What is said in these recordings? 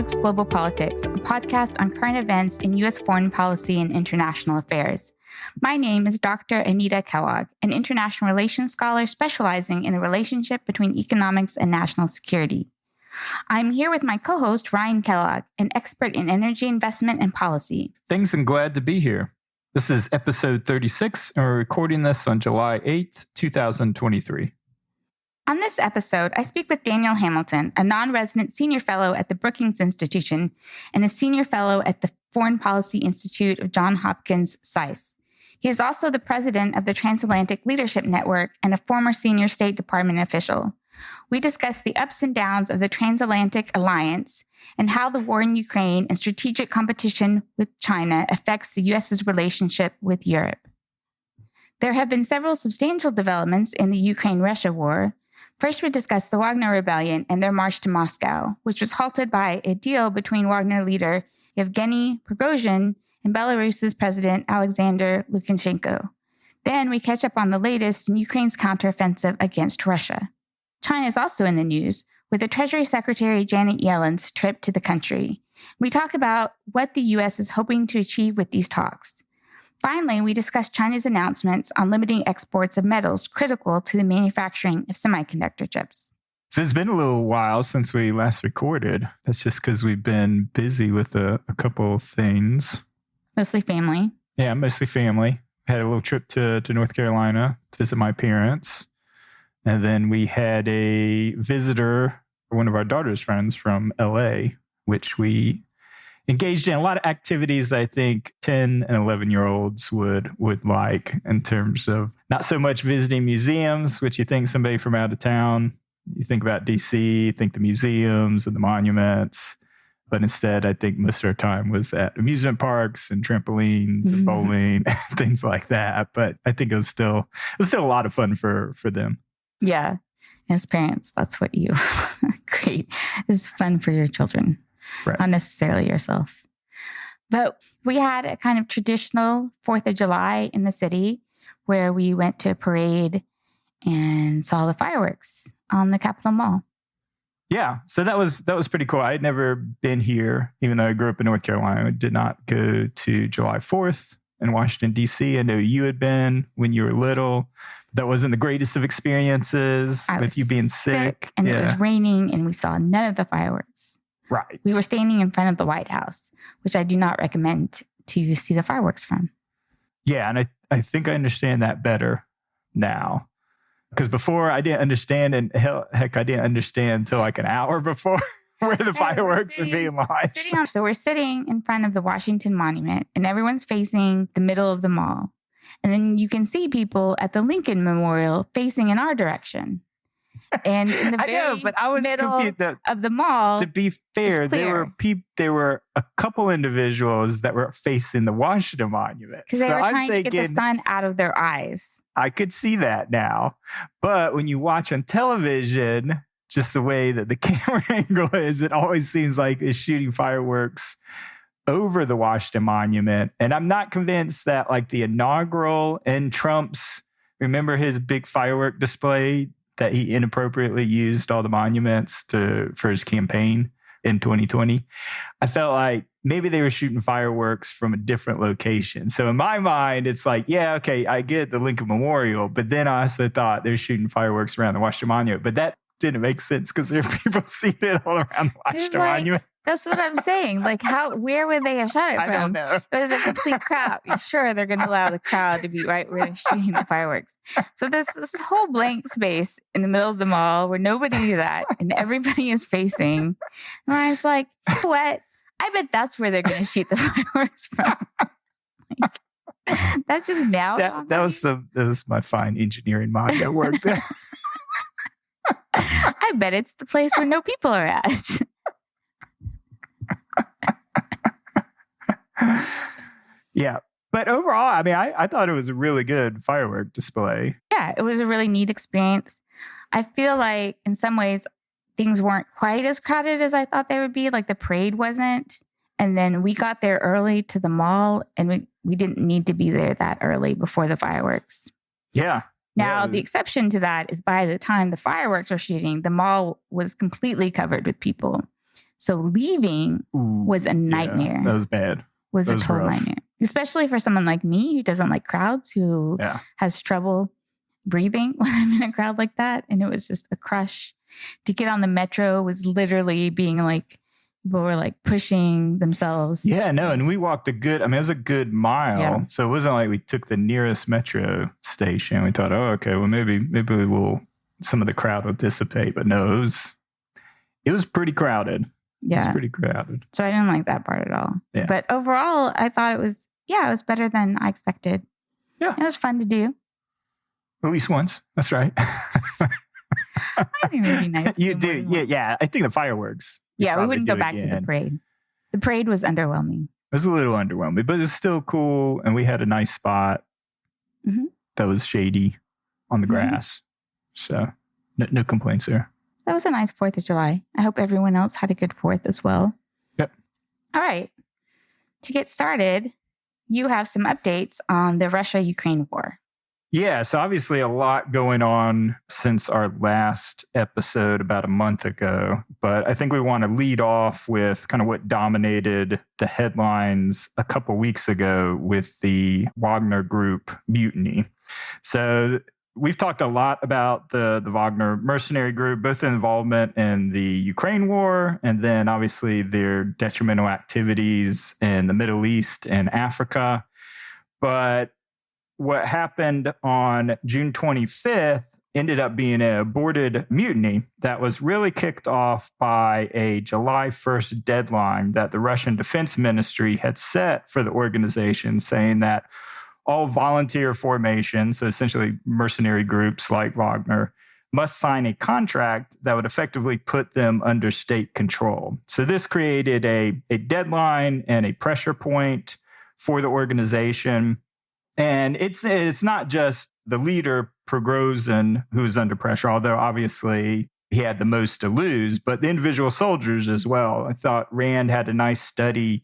Politics, Global Politics, a podcast on current events in U.S. foreign policy and international affairs. My name is Dr. Anita Kellogg, an international relations scholar specializing in the relationship between economics and national security. I'm here with my co-host, Ryan Kellogg, an expert in energy investment and policy. Thanks, and glad to be here. This is episode 36, and we're recording this on July 8th, 2023. On this episode, I speak with Daniel Hamilton, a non-resident senior fellow at the Brookings Institution and a senior fellow at the Foreign Policy Institute of Johns Hopkins, SAIS. He is also the president of the Transatlantic Leadership Network and a former senior State Department official. We discuss the ups and downs of the Transatlantic Alliance and how the war in Ukraine and strategic competition with China affects the U.S.'s relationship with Europe. There have been several substantial developments in the Ukraine-Russia war. First, we discuss the Wagner rebellion and their march to Moscow, which was halted by a deal between Wagner leader Yevgeny Proghozin and Belarus's President Alexander Lukashenko. Then we catch up on the latest in Ukraine's counteroffensive against Russia. China is also in the news, with the Treasury Secretary Janet Yellen's trip to the country. We talk about what the U.S. is hoping to achieve with these talks. Finally, we discuss China's announcements on limiting exports of metals critical to the manufacturing of semiconductor chips. So it's been a little while since we last recorded. That's just because we've been busy with a couple of things. Mostly family. Yeah, mostly family. Had a little trip to North Carolina to visit my parents. And then we had a visitor, one of our daughter's friends from LA, which we engaged in a lot of activities that I think 10 and 11-year-olds would like, in terms of not so much visiting museums, which you think somebody from out of town, you think about DC, think the museums and the monuments. But instead, I think most of our time was at amusement parks and trampolines and bowling and things like that. But I think it was still a lot of fun for them. Yeah. As parents, that's what you create. It's fun for your children. Right. Not necessarily yourself. But we had a kind of traditional 4th of July in the city where we went to a parade and saw the fireworks on the Capitol Mall. Yeah, so that was pretty cool. I had never been here, even though I grew up in North Carolina. I did not go to July 4th in Washington, D.C. I know you had been when you were little. That wasn't the greatest of experiences with you being sick. And it was raining and we saw none of the fireworks. Right. We were standing in front of the White House, which I do not recommend to see the fireworks from. Yeah, and I think I understand that better now. Because before I didn't understand, and heck, I didn't understand until like an hour before where the fireworks were being launched. So we're sitting in front of the Washington Monument and everyone's facing the middle of the mall. And then you can see people at the Lincoln Memorial facing in our direction. And in the very middle of the mall, to be fair, there were a couple individuals that were facing the Washington Monument. Because they were trying to get the sun out of their eyes. I could see that now. But when you watch on television, just the way that the camera angle is, it always seems like it's shooting fireworks over the Washington Monument. And I'm not convinced that like the inaugural and Trump's, remember his big firework display that he inappropriately used all the monuments for his campaign in 2020. I felt like maybe they were shooting fireworks from a different location. So in my mind, it's like, yeah, okay, I get the Lincoln Memorial, but then I also thought they're shooting fireworks around the Washington Monument. But that didn't make sense because there are people seeing it all around the Washington Monument. That's what I'm saying. Like, where would they have shot it from? I don't know. It was a complete crowd. Sure, they're going to allow the crowd to be right where they're shooting the fireworks. So this whole blank space in the middle of the mall where nobody knew that and everybody is facing. And I was like, you know what? I bet that's where they're going to shoot the fireworks from. Like, that's just now. That was my fine engineering mind at work there. I bet it's the place where no people are at. Yeah. But overall, I mean, I thought it was a really good firework display. Yeah, it was a really neat experience. I feel like in some ways, things weren't quite as crowded as I thought they would be. Like the parade wasn't. And then we got there early to the mall and we didn't need to be there that early before the fireworks. Yeah. Now, the exception to that is by the time the fireworks were shooting, the mall was completely covered with people. So leaving was a nightmare. Yeah, that was bad. Was that a was total rough. nightmare. Especially for someone like me who doesn't like crowds, who has trouble breathing when I'm in a crowd like that. And it was just a crush. To get on the metro was literally being like, people were like pushing themselves. Yeah, no, and we walked it was a good mile. Yeah. So it wasn't like we took the nearest metro station. We thought, okay, well, maybe some of the crowd will dissipate. But no, it was pretty crowded. Yeah. It was pretty crowded. So I didn't like that part at all. Yeah. But overall, I thought it was better than I expected. Yeah. It was fun to do. At least once. That's right. I think it would be nice. You do. Yeah. I think the fireworks. Yeah, we wouldn't go back to the parade. The parade was underwhelming. It was a little underwhelming, but it's still cool. And we had a nice spot that was shady on the grass. So no complaints there. That was a nice 4th of July. I hope everyone else had a good 4th as well. Yep. All right. To get started, you have some updates on the Russia-Ukraine war. Yeah, so obviously a lot going on since our last episode about a month ago. But I think we want to lead off with kind of what dominated the headlines a couple weeks ago with the Wagner group mutiny. So we've talked a lot about the Wagner mercenary group, both their involvement in the Ukraine war and then obviously their detrimental activities in the Middle East and Africa. But what happened on June 25th ended up being an aborted mutiny that was really kicked off by a July 1st deadline that the Russian Defense Ministry had set for the organization, saying that all volunteer formations, so essentially mercenary groups like Wagner, must sign a contract that would effectively put them under state control. So this created a deadline and a pressure point for the organization. And it's not just the leader, Proghozin, who's under pressure, although obviously he had the most to lose, but the individual soldiers as well. I thought Rand had a nice study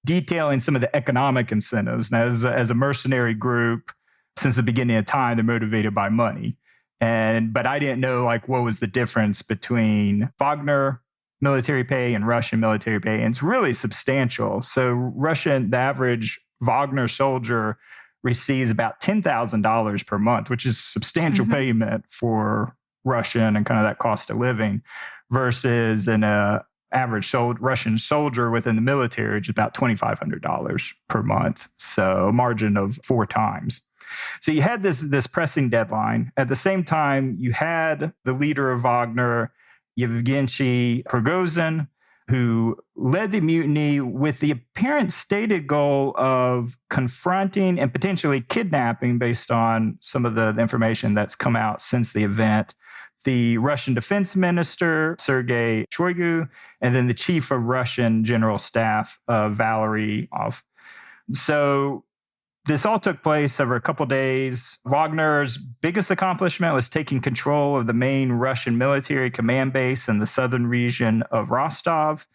detailing some of the economic incentives. Now, as a mercenary group, since the beginning of time, they're motivated by money. But I didn't know what was the difference between Wagner military pay and Russian military pay. And it's really substantial. So the average Wagner soldier receives about $10,000 per month, which is substantial payment for Russian and kind of that cost of living, versus an average Russian soldier within the military, which is about $2,500 per month. So a margin of 4 times. So you had this pressing deadline. At the same time, you had the leader of Wagner, Yevgeny Proghozin, who led the mutiny with the apparent stated goal of confronting and potentially kidnapping, based on some of the information that's come out since the event, the Russian defense minister, Sergei Shoigu, and then the chief of Russian general staff, Valery. So this all took place over a couple days. Wagner's biggest accomplishment was taking control of the main Russian military command base in the southern region of Rostov,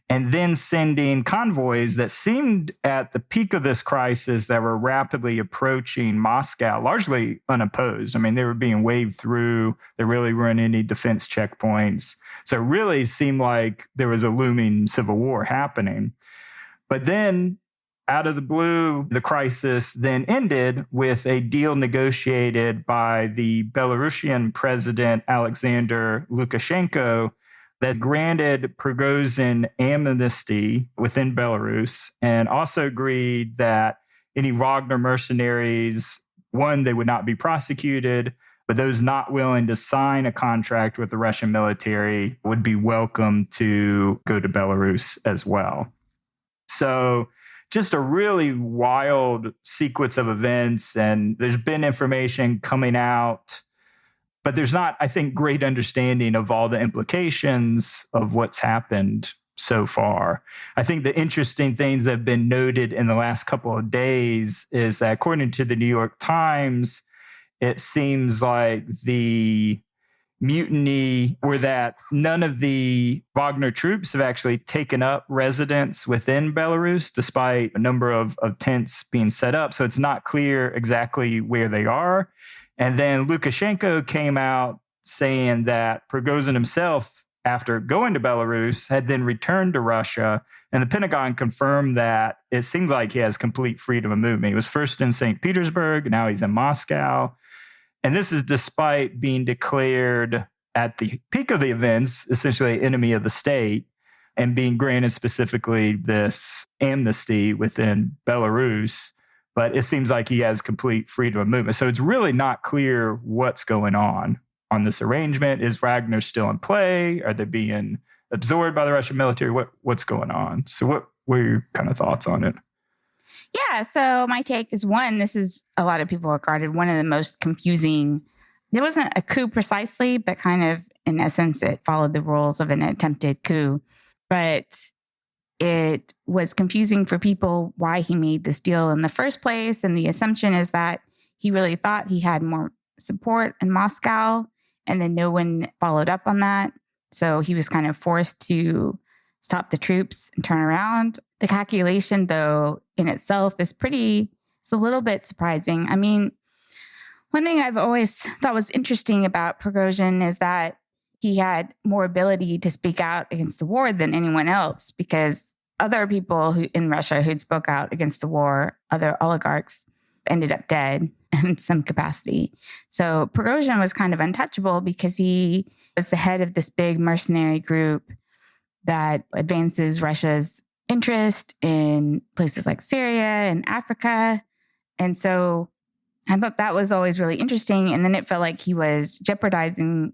and then sending convoys that seemed at the peak of this crisis that were rapidly approaching Moscow, largely unopposed. I mean, they were being waved through. There really weren't any defense checkpoints. So it really seemed like there was a looming civil war happening. But then, out of the blue, the crisis then ended with a deal negotiated by the Belarusian president, Alexander Lukashenko, that granted Proghozin amnesty within Belarus and also agreed that any Wagner mercenaries, one, they would not be prosecuted, but those not willing to sign a contract with the Russian military would be welcome to go to Belarus as well. So just a really wild sequence of events. And there's been information coming out, but there's not, I think, great understanding of all the implications of what's happened so far. I think the interesting things that have been noted in the last couple of days is that, according to the New York Times, it seems like the mutiny were that none of the Wagner troops have actually taken up residence within Belarus, despite a number of tents being set up. So it's not clear exactly where they are. And then Lukashenko came out saying that Proghozin himself after going to Belarus, had then returned to Russia. And the Pentagon confirmed that it seems like he has complete freedom of movement. He was first in St. Petersburg, now he's in Moscow. And this is despite being declared at the peak of the events, essentially enemy of the state, and being granted specifically this amnesty within Belarus. But it seems like he has complete freedom of movement. So it's really not clear what's going on this arrangement. Is Wagner still in play? Are they being absorbed by the Russian military? What's going on? So what were your kind of thoughts on it? Yeah, so my take is, one, this is, a lot of people regarded one of the most confusing. It wasn't a coup precisely, but kind of, in essence, it followed the rules of an attempted coup. But it was confusing for people why he made this deal in the first place. And the assumption is that he really thought he had more support in Moscow, and then no one followed up on that. So he was kind of forced to stop the troops and turn around. The calculation, though, in itself it's a little bit surprising. I mean, one thing I've always thought was interesting about Proghozin is that he had more ability to speak out against the war than anyone else, because other people in Russia who'd spoke out against the war, other oligarchs, ended up dead in some capacity. So Proghozin was kind of untouchable because he was the head of this big mercenary group that advances Russia's interest in places like Syria and Africa. And so I thought that was always really interesting. And then it felt like he was jeopardizing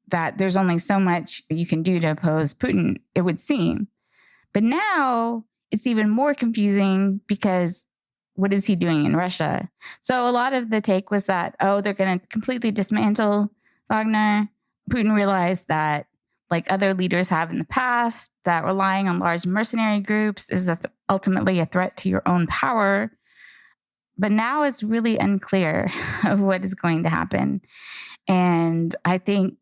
that there's only so much you can do to oppose Putin, it would seem. But now it's even more confusing because what is he doing in Russia? So a lot of the take was that, they're going to completely dismantle Wagner. Putin realized that, like other leaders have in the past, that relying on large mercenary groups is ultimately a threat to your own power. But now it's really unclear of what is going to happen. And I think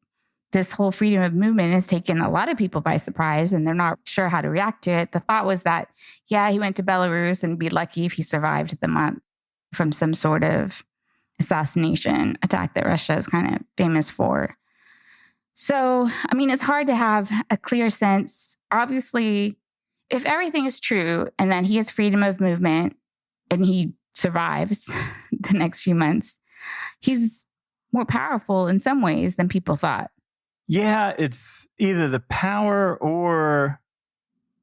this whole freedom of movement has taken a lot of people by surprise, and they're not sure how to react to it. The thought was that, he went to Belarus and be lucky if he survived the month from some sort of assassination attack that Russia is kind of famous for. So, I mean, it's hard to have a clear sense. Obviously, if everything is true and that he has freedom of movement and he survives the next few months, he's more powerful in some ways than people thought. Yeah, it's either the power, or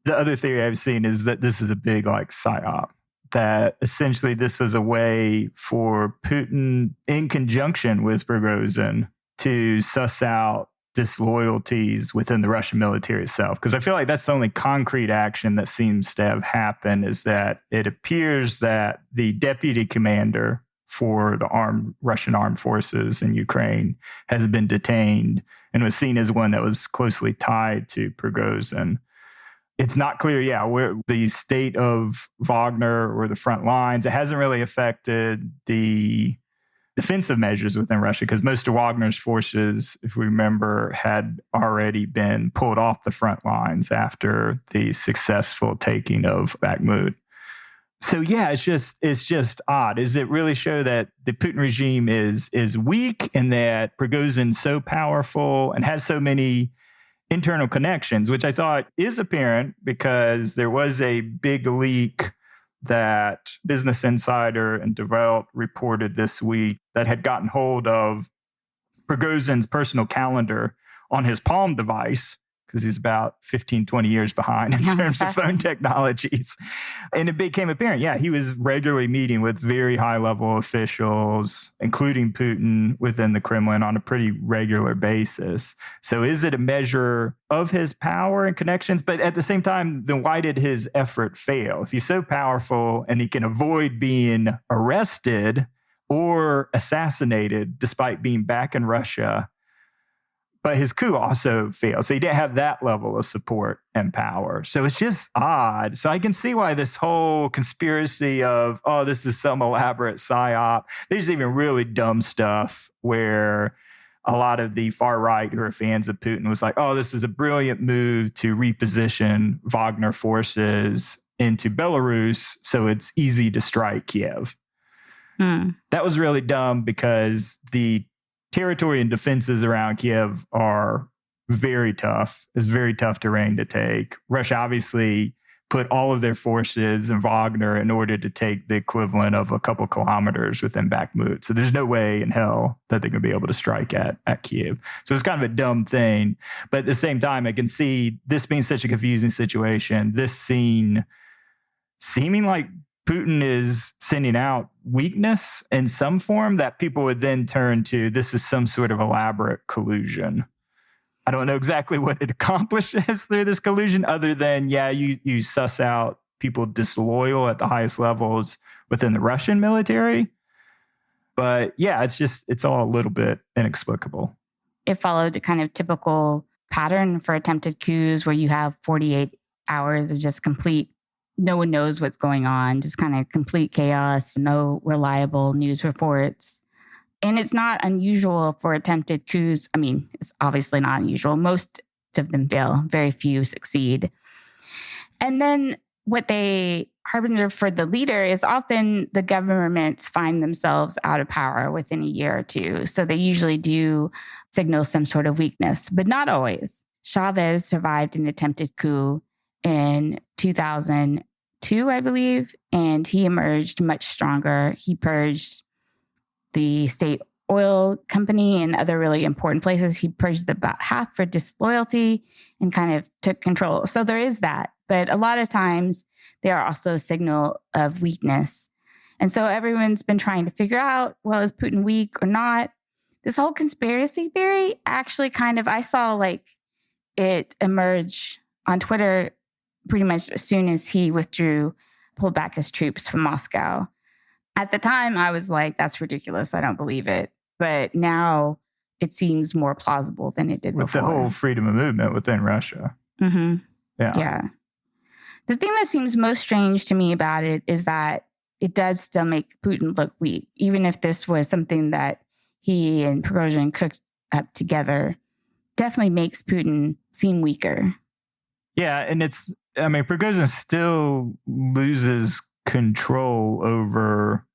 the other theory I've seen is that this is a big psyop, that essentially this is a way for Putin, in conjunction with Proghozin, to suss out disloyalties within the Russian military itself. Because I feel like that's the only concrete action that seems to have happened, is that it appears that the deputy commander for the Russian armed forces in Ukraine has been detained and was seen as one that was closely tied to Proghozin. It's not clear, where the state of Wagner or the front lines. It hasn't really affected the defensive measures within Russia, because most of Wagner's forces, if we remember, had already been pulled off the front lines after the successful taking of Bakhmut. So it's just odd. Does it really show that the Putin regime is weak, and that Prigozhin's so powerful and has so many internal connections, which I thought is apparent because there was a big leak that Business Insider and Die Welt reported this week that had gotten hold of Prigozhin's personal calendar on his Palm device, because he's about 15, 20 years behind in terms of phone technologies. And it became apparent, he was regularly meeting with very high-level officials, including Putin, within the Kremlin on a pretty regular basis. So is it a measure of his power and connections? But at the same time, then why did his effort fail? If he's so powerful and he can avoid being arrested or assassinated despite being back in Russia, but his coup also failed. So he didn't have that level of support and power. So it's just odd. So I can see why this whole conspiracy of, this is some elaborate psyop. There's even really dumb stuff where a lot of the far right who are fans of Putin was like, this is a brilliant move to reposition Wagner forces into Belarus so it's easy to strike Kiev. That was really dumb, because the territory and defenses around Kiev are very tough. It's very tough terrain to take. Russia obviously put all of their forces in Wagner in order to take the equivalent of a couple kilometers within Bakhmut. So there's no way in hell that they're going to be able to strike at Kiev. So it's kind of a dumb thing. But at the same time, I can see this being such a confusing situation, this scene seeming like Putin is sending out weakness in some form that people would then turn to, this is some sort of elaborate collusion. I don't know exactly what it accomplishes through this collusion other than, you suss out people disloyal at the highest levels within the Russian military. But it's all a little bit inexplicable. It followed a kind of typical pattern for attempted coups where you have 48 hours of just complete, no one knows what's going on, just kind of complete chaos, no reliable news reports. And it's not unusual for attempted coups. I mean, it's obviously not unusual. Most of them fail. Very few succeed. And then what they harbinger for the leader is often the governments find themselves out of power within a year or two. So they usually do signal some sort of weakness, but not always. Chavez survived an attempted coup in 2002, I believe, and he emerged much stronger. He purged the state oil company and other really important places. He purged about half for disloyalty and kind of took control. So there is that. But a lot of times they are also a signal of weakness. And so everyone's been trying to figure out, well, is Putin weak or not? This whole conspiracy theory actually I saw like it emerge on Twitter pretty much as soon as he pulled back his troops from Moscow. At the time, I was like, that's ridiculous. I don't believe it. But now it seems more plausible than it did with before. The whole freedom of movement within Russia. Mm-hmm. Yeah. The thing that seems most strange to me about it is that it does still make Putin look weak, even if this was something that he and Proghozin cooked up together. Definitely makes Putin seem weaker. Yeah, and Proghozin still loses control over,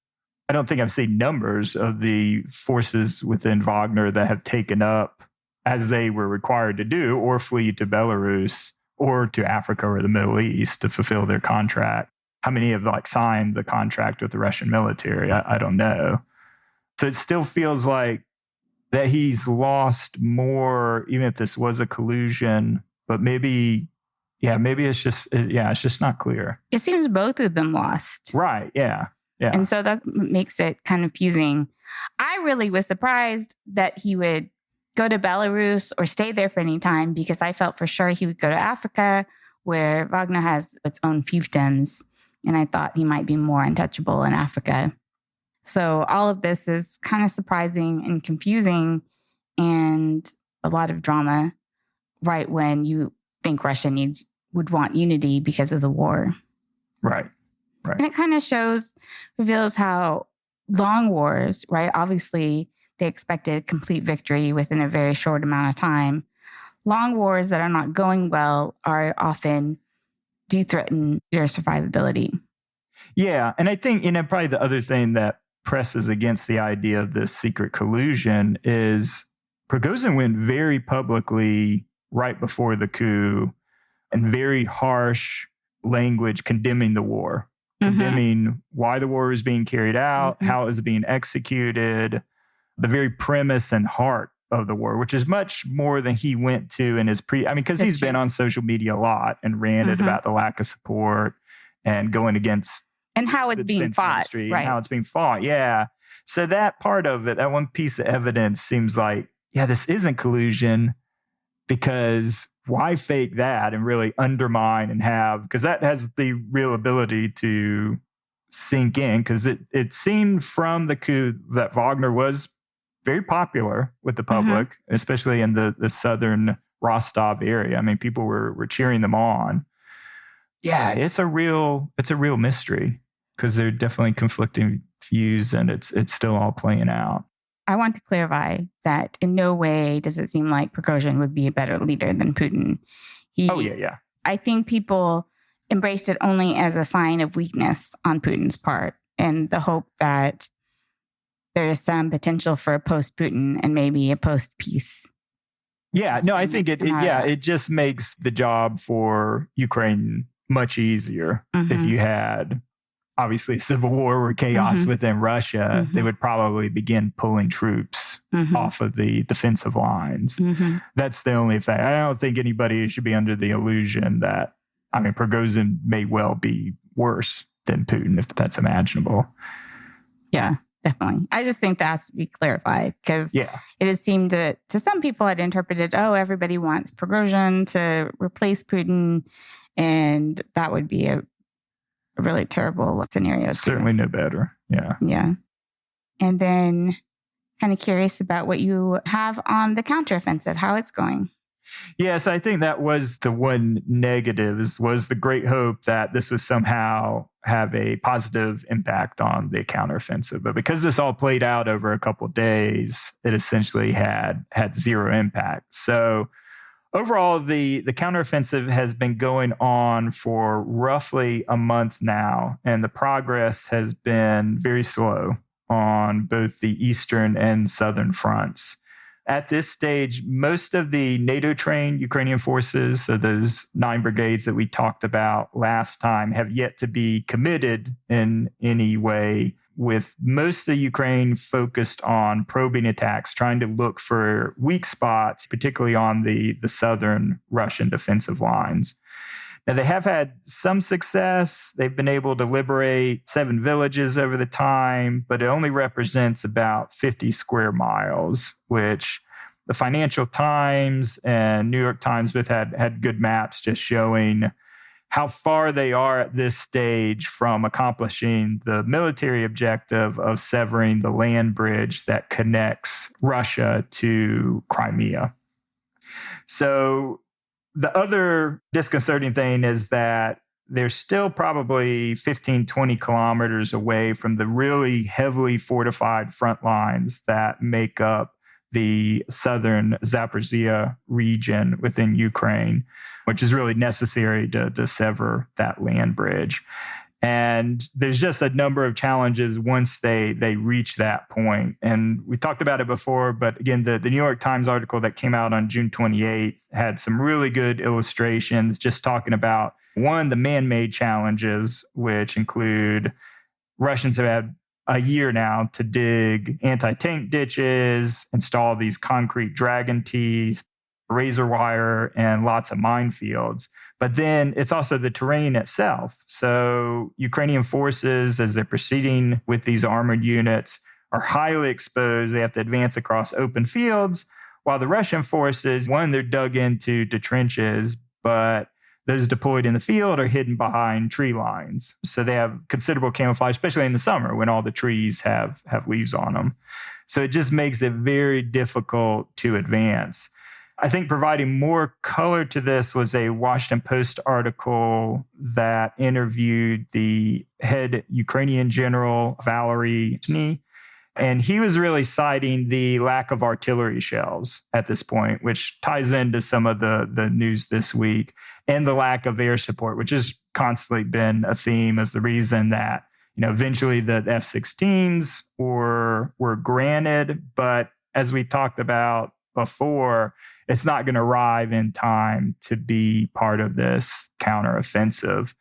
I don't think I've seen numbers of the forces within Wagner that have taken up, as they were required to do, or flee to Belarus or to Africa or the Middle East to fulfill their contract. How many have signed the contract with the Russian military? I don't know. So it still feels like that he's lost more, even if this was a collusion, but maybe it's just not clear. It seems both of them lost. Right, yeah. And so that makes it kind of confusing. I really was surprised that he would go to Belarus or stay there for any time, because I felt for sure he would go to Africa, where Wagner has its own fiefdoms, and I thought he might be more untouchable in Africa. So all of this is kind of surprising and confusing, and a lot of drama right when you think Russia would want unity because of the war. Right. And it kind of reveals how long wars, right? Obviously, they expected complete victory within a very short amount of time. Long wars that are not going well are often do threaten their survivability. Yeah. And I think, probably the other thing that presses against the idea of this secret collusion is Proghozin went very publicly right before the coup and very harsh language condemning the war, condemning why the war was being carried out, how it was being executed, the very premise and heart of the war, which is much more than he went to in his because he's been on social media a lot and ranted about the lack of support and going against and how it's being fought, right? And how it's being fought. Yeah. So that part of it, that one piece of evidence seems like, this isn't collusion, because why fake that and really undermine and because that has the real ability to sink in, because it seemed from the coup that Wagner was very popular with the public, especially in the southern Rostov area. People were cheering them on. Yeah, it's a real mystery, because they're definitely conflicting views, and it's still all playing out. I want to clarify that in no way does it seem like Proghozin would be a better leader than Putin. I think people embraced it only as a sign of weakness on Putin's part, and the hope that there is some potential for a post-Putin and maybe a post-peace Yeah, no, I think it just makes the job for Ukraine much easier. If you had, obviously, a civil war or chaos within Russia, they would probably begin pulling troops off of the defensive lines. That's the only thing. I don't think anybody should be under the illusion that, Proghozin may well be worse than Putin, if that's imaginable. Yeah. Definitely. I just think that has to be clarified because it has seemed that to some people had interpreted, everybody wants Proghozin to replace Putin, and that would be a really terrible scenario. Certainly no better. Yeah. Yeah. And then kind of curious about what you have on the counteroffensive, how it's going. Yes, I think that was the one negative, was the great hope that this would somehow have a positive impact on the counteroffensive. But because this all played out over a couple of days, it essentially had zero impact. So overall, the counteroffensive has been going on for roughly a month now, and the progress has been very slow on both the eastern and southern fronts. At this stage, most of the NATO-trained Ukrainian forces, so those 9 brigades that we talked about last time, have yet to be committed in any way, with most of Ukraine focused on probing attacks, trying to look for weak spots, particularly on the southern Russian defensive lines. Now, they have had some success. They've been able to liberate 7 villages over the time, but it only represents about 50 square miles, which the Financial Times and New York Times both had good maps just showing how far they are at this stage from accomplishing the military objective of severing the land bridge that connects Russia to Crimea. So the other disconcerting thing is that they're still probably 15, 20 kilometers away from the really heavily fortified front lines that make up the southern Zaporizhia region within Ukraine, which is really necessary to sever that land bridge. And there's just a number of challenges once they reach that point. And we talked about it before, but again, the New York Times article that came out on June 28th had some really good illustrations just talking about, one, the man-made challenges, which include Russians have had a year now to dig anti-tank ditches, install these concrete dragon teeth, razor wire, and lots of minefields. But then it's also the terrain itself. So Ukrainian forces, as they're proceeding with these armored units, are highly exposed. They have to advance across open fields, while the Russian forces, one, they're dug into trenches, but those deployed in the field are hidden behind tree lines. So they have considerable camouflage, especially in the summer when all the trees have leaves on them. So it just makes it very difficult to advance. I think providing more color to this was a Washington Post article that interviewed the head Ukrainian general, Valery Mutiny, and he was really citing the lack of artillery shells at this point, which ties into some of the news this week, and the lack of air support, which has constantly been a theme as the reason that, eventually the F-16s were granted. But as we talked about before, it's not going to arrive in time to be part of this counteroffensive.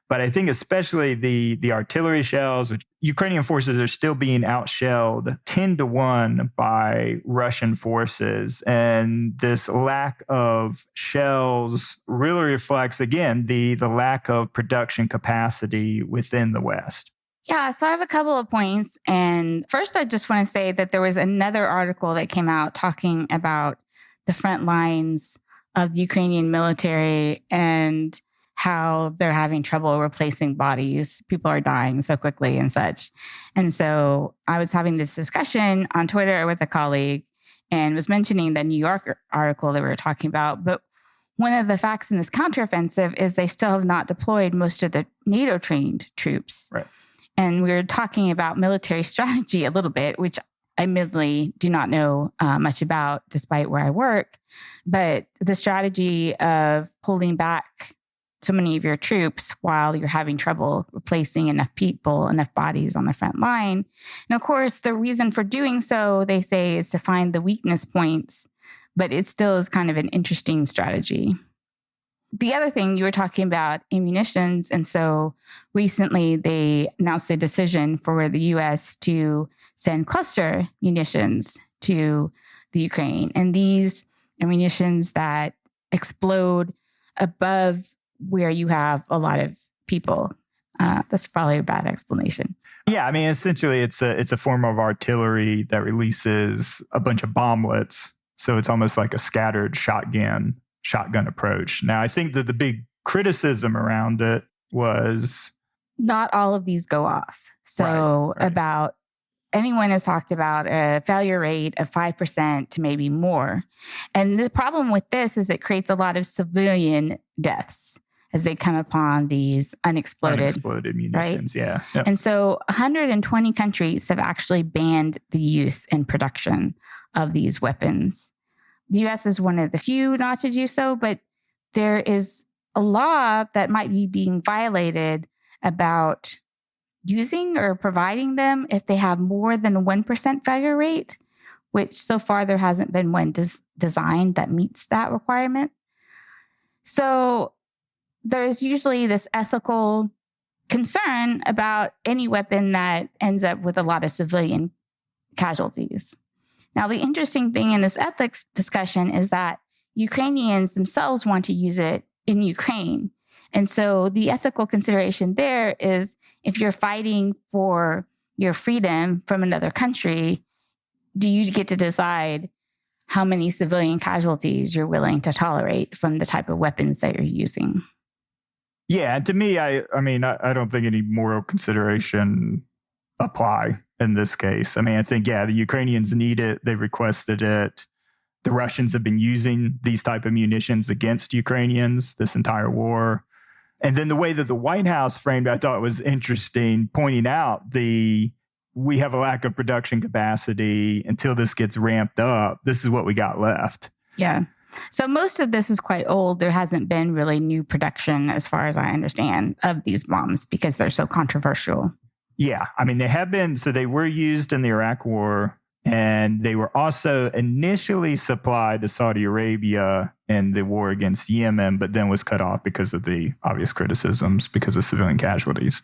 But I think especially the artillery shells, which Ukrainian forces are still being outshelled 10-1 by Russian forces. And this lack of shells really reflects, again, the lack of production capacity within the West. Yeah, so I have a couple of points. And first, I just want to say that there was another article that came out talking about the front lines of the Ukrainian military and how they're having trouble replacing bodies. People are dying so quickly and such. And so I was having this discussion on Twitter with a colleague and was mentioning the New York article that we were talking about. But one of the facts in this counteroffensive is they still have not deployed most of the NATO-trained troops. Right. And we were talking about military strategy a little bit, which I admittedly do not know much about, despite where I work. But the strategy of pulling back so many of your troops while you're having trouble replacing enough people, enough bodies on the front line. And of course, the reason for doing so, they say, is to find the weakness points but it still is kind of an interesting strategy. The other thing, you were talking about munitions. And so recently they announced a decision for the U.S. to send cluster munitions to the Ukraine. And these are munitions that explode above where you have a lot of people. That's probably a bad explanation. Yeah, I mean, essentially, it's a form of artillery that releases a bunch of bomblets. So it's almost like a scattered shotgun approach. Now, I think that the big criticism around it was not all of these go off. So right. Anyone has talked about a failure rate of 5% to maybe more. And the problem with this is it creates a lot of civilian deaths as they come upon these unexploded munitions, right? Yeah. Yep. And so 120 countries have actually banned the use and production of these weapons. The U.S. is one of the few not to do so, but there is a law that might be being violated about using or providing them if they have more than a 1% failure rate, which so far there hasn't been one designed that meets that requirement. So there's usually this ethical concern about any weapon that ends up with a lot of civilian casualties. Now, the interesting thing in this ethics discussion is that Ukrainians themselves want to use it in Ukraine. And so the ethical consideration there is if you're fighting for your freedom from another country, do you get to decide how many civilian casualties you're willing to tolerate from the type of weapons that you're using? Yeah, to me, I don't think any moral consideration apply in this case. I mean, I think, the Ukrainians need it. They requested it. The Russians have been using these type of munitions against Ukrainians this entire war. And then the way that the White House framed it, I thought was interesting, pointing out we have a lack of production capacity until this gets ramped up. This is what we got left. Yeah. So most of this is quite old. There hasn't been really new production, as far as I understand, of these bombs because they're so controversial. Yeah. I mean, they have been, so they were used in the Iraq War, and they were also initially supplied to Saudi Arabia in the war against Yemen, but then was cut off because of the obvious criticisms because of civilian casualties.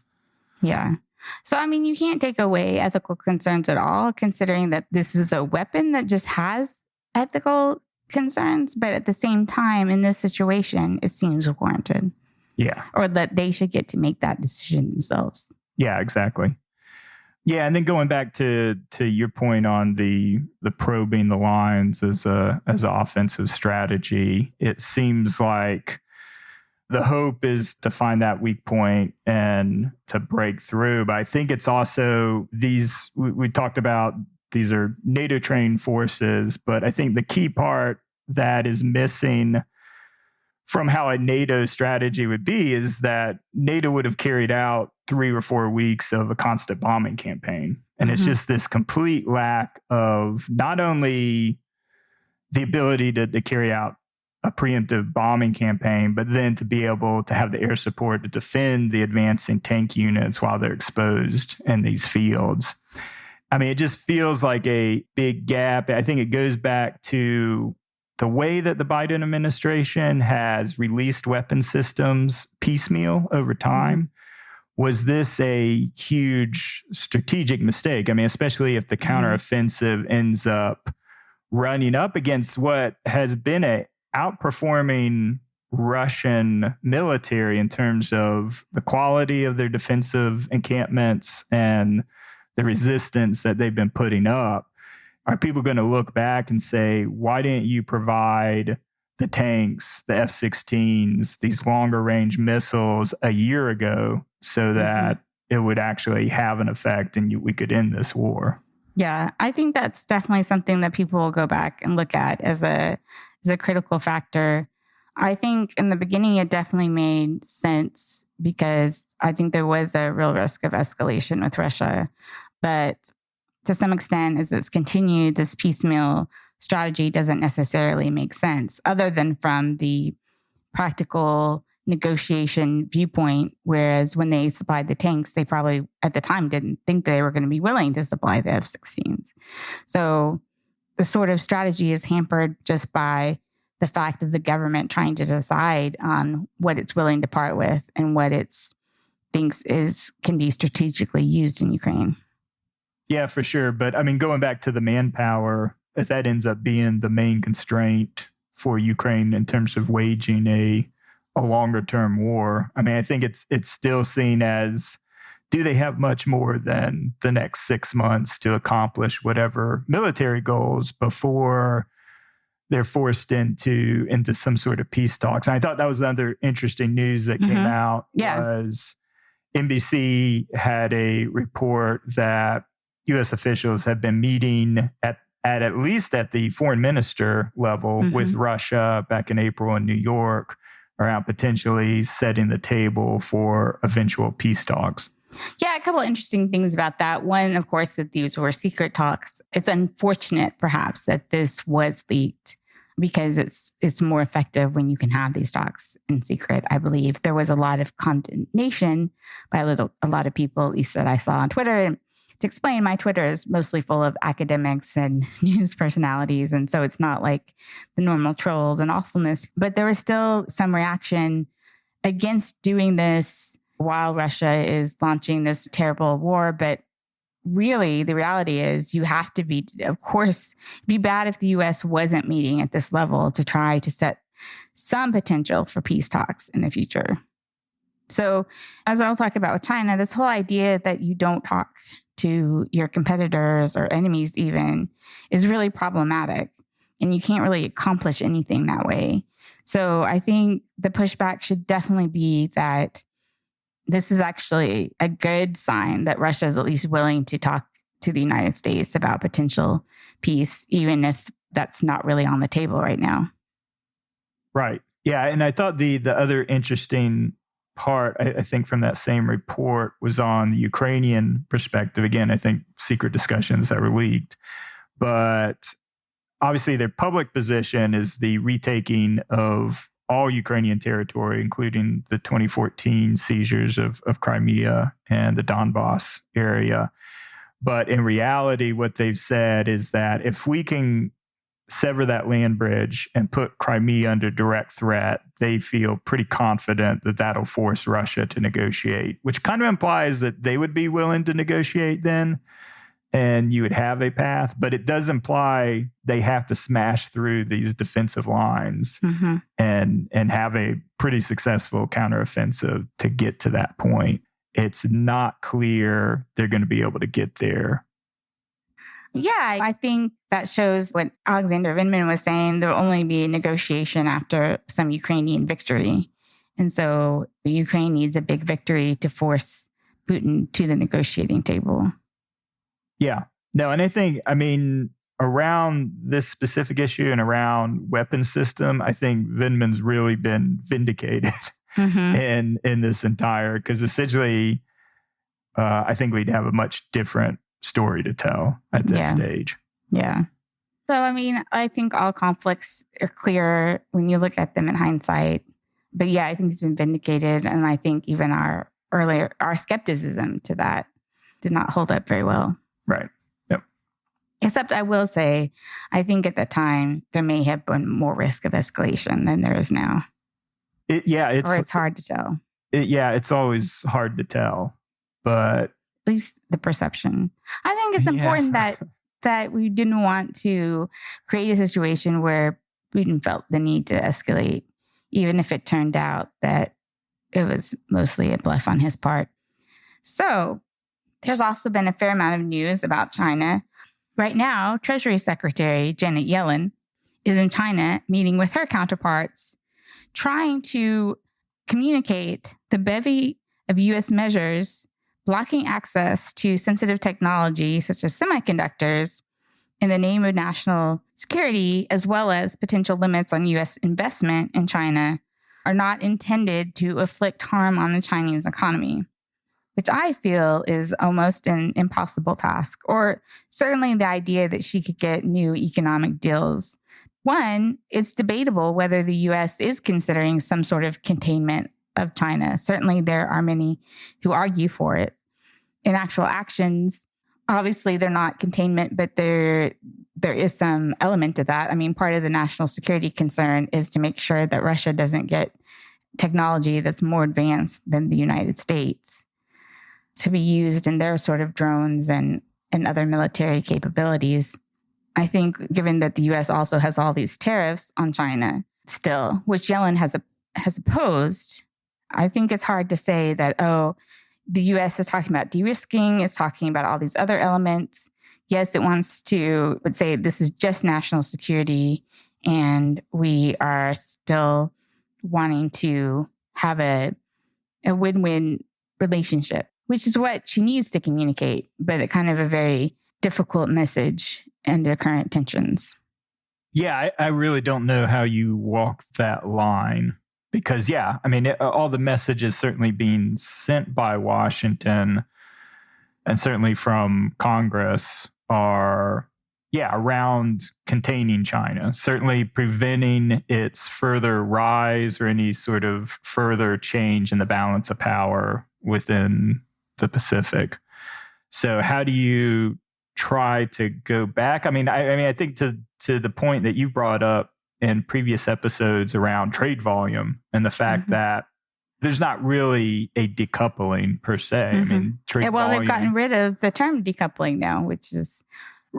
Yeah. So, I mean, you can't take away ethical concerns at all, considering that this is a weapon that just has ethical concerns. But at the same time, in this situation, it seems warranted. Yeah. Or that they should get to make that decision themselves. Yeah, exactly. Yeah, and then going back to your point on the probing the lines as an offensive strategy, it seems like the hope is to find that weak point and to break through. But I think it's also these, we talked about, these are NATO trained forces, but I think the key part that is missing from how a NATO strategy would be is that NATO would have carried out 3 or 4 weeks of a constant bombing campaign. And it's just this complete lack of not only the ability to carry out a preemptive bombing campaign, but then to be able to have the air support to defend the advancing tank units while they're exposed in these fields. I mean, it just feels like a big gap. I think it goes back to the way that the Biden administration has released weapon systems piecemeal over time. Was this a huge strategic mistake? I mean, especially if the counteroffensive ends up running up against what has been a outperforming Russian military in terms of the quality of their defensive encampments and the resistance that they've been putting up. Are people going to look back and say, why didn't you provide the tanks, the F-16s, these longer range missiles a year ago so that it would actually have an effect and we could end this war? Yeah, I think that's definitely something that people will go back and look at as a critical factor. I think in the beginning, it definitely made sense because I think there was a real risk of escalation with Russia. But to some extent, as it's continued, this piecemeal strategy doesn't necessarily make sense, other than from the practical negotiation viewpoint. Whereas when they supplied the tanks, they probably at the time didn't think they were going to be willing to supply the F-16s. So the sort of strategy is hampered just by the fact of the government trying to decide on what it's willing to part with and what it thinks can be strategically used in Ukraine. Yeah, for sure. But I mean, going back to the manpower, if that ends up being the main constraint for Ukraine in terms of waging a longer term war, I mean, I think it's still seen as, do they have much more than the next 6 months to accomplish whatever military goals before they're forced into some sort of peace talks? And I thought that was another interesting news that came out. Was NBC had a report that U.S. officials have been meeting at least at the foreign minister level with Russia back in April in New York around potentially setting the table for eventual peace talks. Yeah, a couple of interesting things about that. One, of course, that these were secret talks. It's unfortunate, perhaps, that this was leaked because it's more effective when you can have these talks in secret. I believe there was a lot of condemnation by a lot of people, at least that I saw on Twitter. And to explain, my Twitter is mostly full of academics and news personalities, and so it's not like the normal trolls and awfulness. But there was still some reaction against doing this while Russia is launching this terrible war. But really, the reality is you have to be, of course, it'd be bad if the U.S. wasn't meeting at this level to try to set some potential for peace talks in the future. So as I'll talk about with China, this whole idea that you don't talk to your competitors or enemies even is really problematic. And you can't really accomplish anything that way. So I think the pushback should definitely be that this is actually a good sign that Russia is at least willing to talk to the United States about potential peace, even if that's not really on the table right now. Right. Yeah. And I thought the other interesting part, I think, from that same report was on the Ukrainian perspective. Again, I think secret discussions that were leaked. But obviously their public position is the retaking of all Ukrainian territory, including the 2014 seizures of Crimea and the Donbass area. But in reality, what they've said is that if we can sever that land bridge and put Crimea under direct threat, they feel pretty confident that that'll force Russia to negotiate, which kind of implies that they would be willing to negotiate then, and you would have a path. But it does imply they have to smash through these defensive lines and have a pretty successful counteroffensive to get to that point. It's not clear they're going to be able to get there. Yeah, I think that shows what Alexander Vindman was saying. There will only be a negotiation after some Ukrainian victory. And so Ukraine needs a big victory to force Putin to the negotiating table. Yeah. No, and I think, I mean, around this specific issue and around weapons system, I think Vindman's really been vindicated in this entire, because essentially, I think we'd have a much different story to tell at this stage. Yeah. So, I mean, I think all conflicts are clear when you look at them in hindsight. But yeah, I think he's been vindicated. And I think even our skepticism to that did not hold up very well. Right. Yep. Except I will say, I think at the time, there may have been more risk of escalation than there is now. It's hard to tell. It's always hard to tell. But at least the perception. I think it's important that we didn't want to create a situation where Putin felt the need to escalate, even if it turned out that it was mostly a bluff on his part. So there's also been a fair amount of news about China. Right now, Treasury Secretary Janet Yellen is in China meeting with her counterparts, trying to communicate the bevy of U.S. measures blocking access to sensitive technology such as semiconductors in the name of national security, as well as potential limits on U.S. investment in China, are not intended to inflict harm on the Chinese economy, which I feel is almost an impossible task, or certainly the idea that she could get new economic deals. One, it's debatable whether the U.S. is considering some sort of containment of China. Certainly, there are many who argue for it. In actual actions, Obviously, they're not containment, but there is some element to that. I mean, part of the national security concern is to make sure that Russia doesn't get technology that's more advanced than the United States to be used in their sort of drones and other military capabilities. I think given that the U.S. also has all these tariffs on China still, which Yellen has opposed, I think it's hard to say that, the U.S. is talking about de-risking, is talking about all these other elements. Yes, it would say this is just national security, and we are still wanting to have a win-win relationship, which is what she needs to communicate, but a kind of a very difficult message under current tensions. Yeah, I really don't know how you walk that line because, all the messages certainly being sent by Washington and certainly from Congress are, around containing China, certainly preventing its further rise or any sort of further change in the balance of power within the Pacific. So how do you try to go back? I think to the point that you brought up in previous episodes around trade volume and the fact that there's not really a decoupling per se. Trade volume. They've gotten rid of the term decoupling now, which is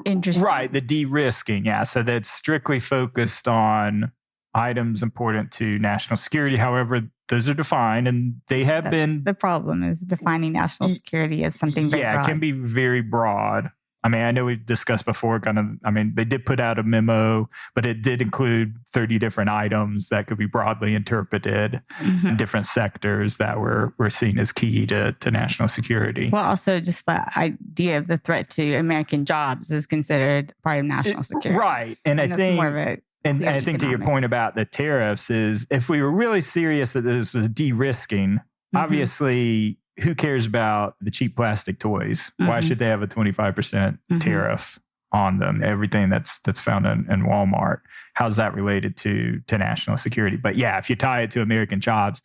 interesting. Right, the de-risking, So that's strictly focused on items important to national security. However, those are defined and they have been... The problem is defining national security as something very broad. Yeah, it can be very broad. I know we've discussed before, they did put out a memo, but it did include 30 different items that could be broadly interpreted in different sectors that were seen as key to national security. Well, also just the idea of the threat to American jobs is considered part of national security. Right. And I think more of a And I think to your point about the tariffs is if we were really serious that this was de-risking, obviously, who cares about the cheap plastic toys? Why should they have a 25% tariff on them? Everything that's found in Walmart. How's that related to national security? But yeah, if you tie it to American jobs.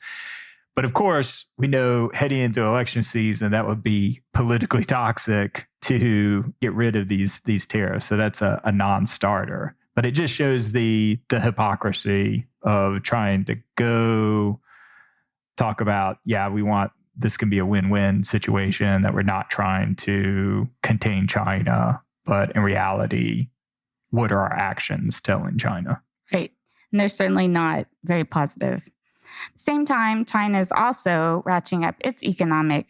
But of course, we know heading into election season, that would be politically toxic to get rid of these tariffs. So that's a non-starter. But it just shows the hypocrisy of trying to go talk about, we want this can be a win-win situation, that we're not trying to contain China. But in reality, what are our actions telling China? Right. And they're certainly not very positive. At the same time, China is also ratcheting up its economic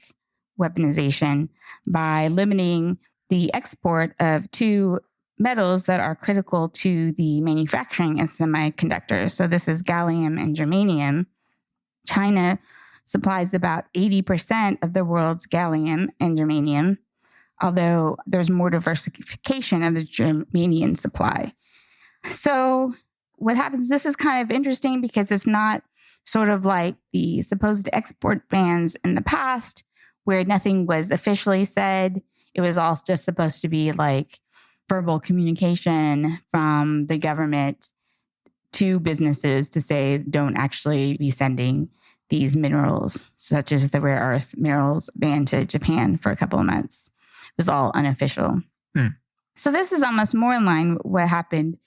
weaponization by limiting the export of two metals that are critical to the manufacturing of semiconductors. So this is gallium and germanium. China supplies about 80% of the world's gallium and germanium, although there's more diversification of the germanium supply. So what happens, this is kind of interesting because it's not sort of like the supposed export bans in the past where nothing was officially said. It was all just supposed to be like verbal communication from the government to businesses to say, don't actually be sending these minerals, such as the rare earth minerals banned to Japan for a couple of months. It was all unofficial. So this is almost more in line with what happened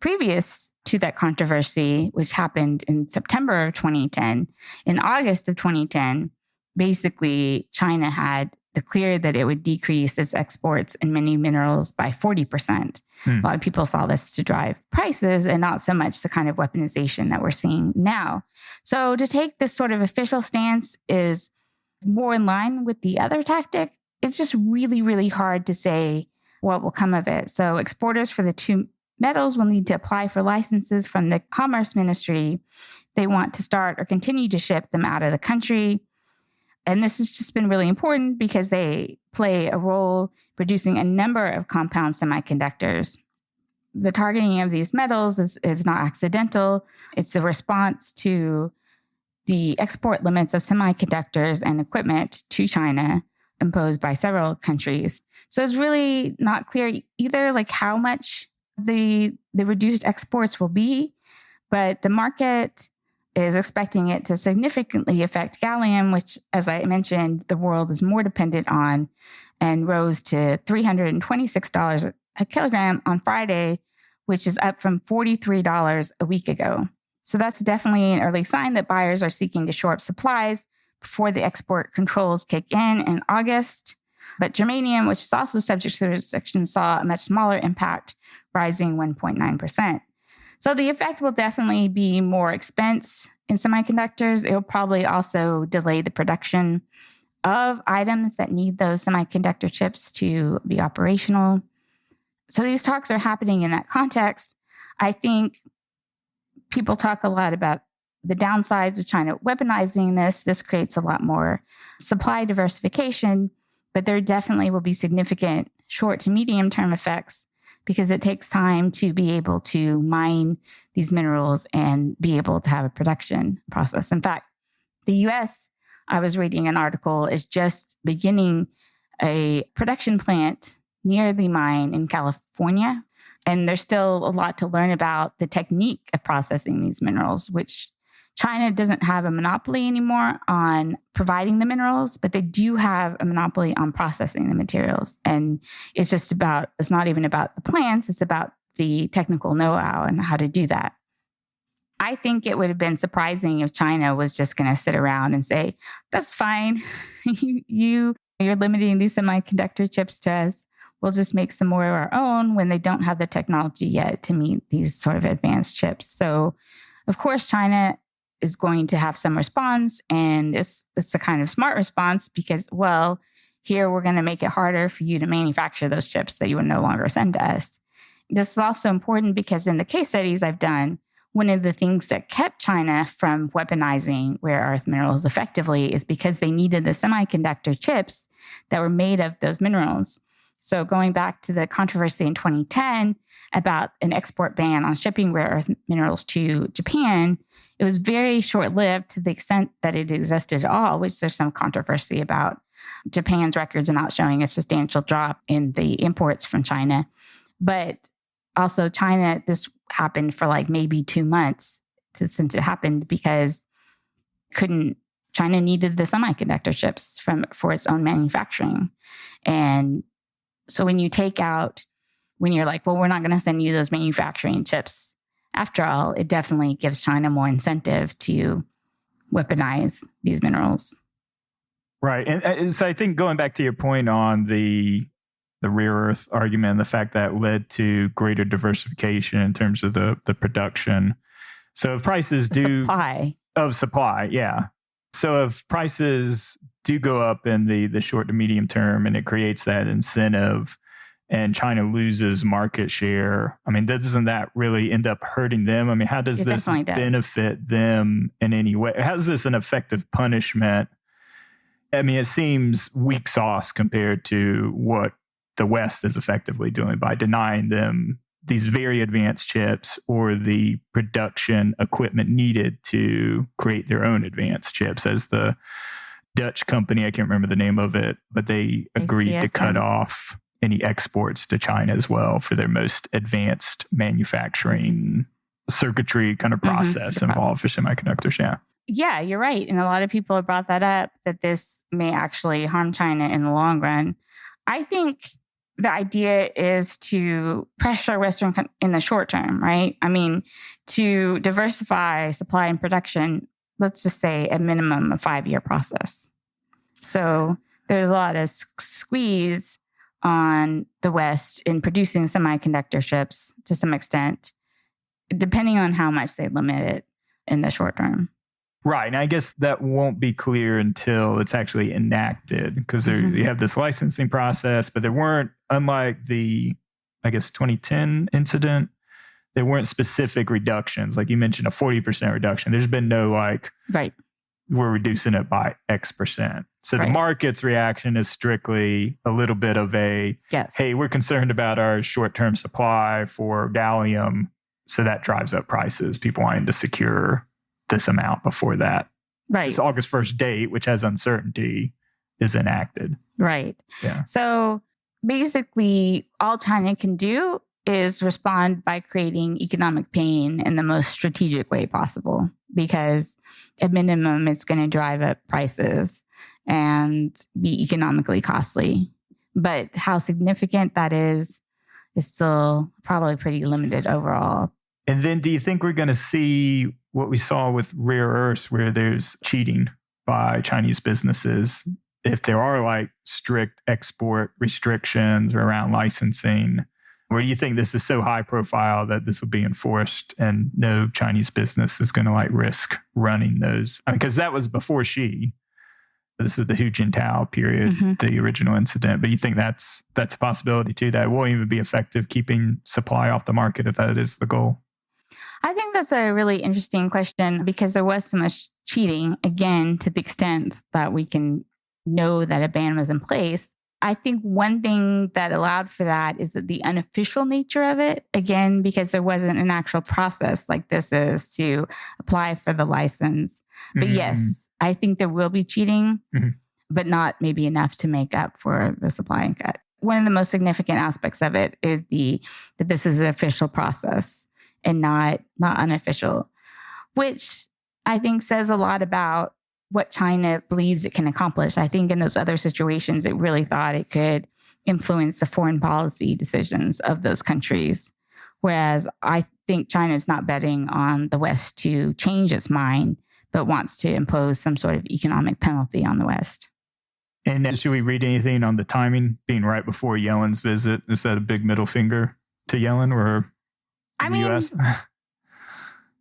previous to that controversy, which happened in September of 2010. In August of 2010, basically, China had declared that it would decrease its exports in many minerals by 40%. A lot of people saw this to drive prices and not so much the kind of weaponization that we're seeing now. So to take this sort of official stance is more in line with the other tactic. It's just really, really hard to say what will come of it. So exporters for the two metals will need to apply for licenses from the Commerce Ministry. They want to start or continue to ship them out of the country. And this has just been really important because they play a role producing a number of compound semiconductors. The targeting of these metals is not accidental. It's a response to the export limits of semiconductors and equipment to China imposed by several countries. So it's really not clear either like how much the reduced exports will be, but the market is expecting it to significantly affect gallium, which, as I mentioned, the world is more dependent on and rose to $326 a kilogram on Friday, which is up from $43 a week ago. So that's definitely an early sign that buyers are seeking to shore up supplies before the export controls kick in August. But germanium, which is also subject to the restriction, saw a much smaller impact, rising 1.9%. So the effect will definitely be more expense in semiconductors. It will probably also delay the production of items that need those semiconductor chips to be operational. So these talks are happening in that context. I think people talk a lot about the downsides of China weaponizing this. This creates a lot more supply diversification, but there definitely will be significant short to medium term effects because it takes time to be able to mine these minerals and be able to have a production process. In fact, the US, I was reading an article, is just beginning a production plant near the mine in California. And there's still a lot to learn about the technique of processing these minerals, which China doesn't have a monopoly anymore on providing the minerals, but they do have a monopoly on processing the materials. And it's not even about the plants, it's about the technical know-how and how to do that. I think it would have been surprising if China was just going to sit around and say, that's fine. You're limiting these semiconductor chips to us. We'll just make some more of our own when they don't have the technology yet to meet these sort of advanced chips. So, of course, China is going to have some response, and it's a kind of smart response because, well, here we're going to make it harder for you to manufacture those chips that you would no longer send to us. This is also important because in the case studies I've done, one of the things that kept China from weaponizing rare earth minerals effectively is because they needed the semiconductor chips that were made of those minerals. So going back to the controversy in 2010 about an export ban on shipping rare earth minerals to Japan, it was very short-lived to the extent that it existed at all, which there's some controversy about. Japan's records are not showing a substantial drop in the imports from China. But also China, this happened for like maybe 2 months since it happened because China needed the semiconductor chips for its own manufacturing. And so when you're like, well, we're not going to send you those manufacturing chips. After all, it definitely gives China more incentive to weaponize these minerals. Right. And so I think going back to your point on the rare earth argument and the fact that led to greater diversification in terms of the production. So if prices supply, yeah. So if prices do go up in the short to medium term and it creates that incentive and China loses market share, I mean, doesn't that really end up hurting them? I mean, how does this benefit them in any way? How is this an effective punishment? I mean, it seems weak sauce compared to what the West is effectively doing by denying them these very advanced chips or the production equipment needed to create their own advanced chips. As the Dutch company, I can't remember the name of it, but they agreed to cut off any exports to China as well for their most advanced manufacturing circuitry kind of process involved for semiconductors. Yeah. Yeah, you're right. And a lot of people have brought that up, that this may actually harm China in the long run. I think the idea is to pressure Western in the short term, right? I mean, to diversify supply and production, let's just say a minimum of 5-year process. So there's a lot of squeeze on the West in producing semiconductor chips to some extent, depending on how much they limit it in the short term. Right. And I guess that won't be clear until it's actually enacted because you have this licensing process, but there weren't, unlike the, 2010 incident, there weren't specific reductions. Like you mentioned, a 40% reduction. There's been no we're reducing it by X percent. So the market's reaction is strictly a little bit of hey, we're concerned about our short-term supply for gallium. So that drives up prices. People wanting to secure this amount before that. Right. This August 1st date, which has uncertainty, is enacted. Right. Yeah. So basically, all China can do is respond by creating economic pain in the most strategic way possible, because at minimum, it's going to drive up prices and be economically costly. But how significant that is still probably pretty limited overall. And then do you think we're going to see what we saw with rare earths, where there's cheating by Chinese businesses? If there are like strict export restrictions around licensing, or do you think this is so high profile that this will be enforced and no Chinese business is going to like risk running those? Because that was before Xi. This is the Hu Jintao period, the original incident. But you think that's a possibility too, that it won't even be effective keeping supply off the market if that is the goal? I think that's a really interesting question, because there was so much cheating, again, to the extent that we can know that a ban was in place. I think one thing that allowed for that is that the unofficial nature of it, again, because there wasn't an actual process like this is to apply for the license. But yes, I think there will be cheating, but not maybe enough to make up for the supply cut. One of the most significant aspects of it is that this is an official process and not unofficial, which I think says a lot about what China believes it can accomplish. I think in those other situations, it really thought it could influence the foreign policy decisions of those countries. Whereas I think China is not betting on the West to change its mind, but wants to impose some sort of economic penalty on the West. And should we read anything on the timing being right before Yellen's visit? Is that a big middle finger to Yellen or the U.S.?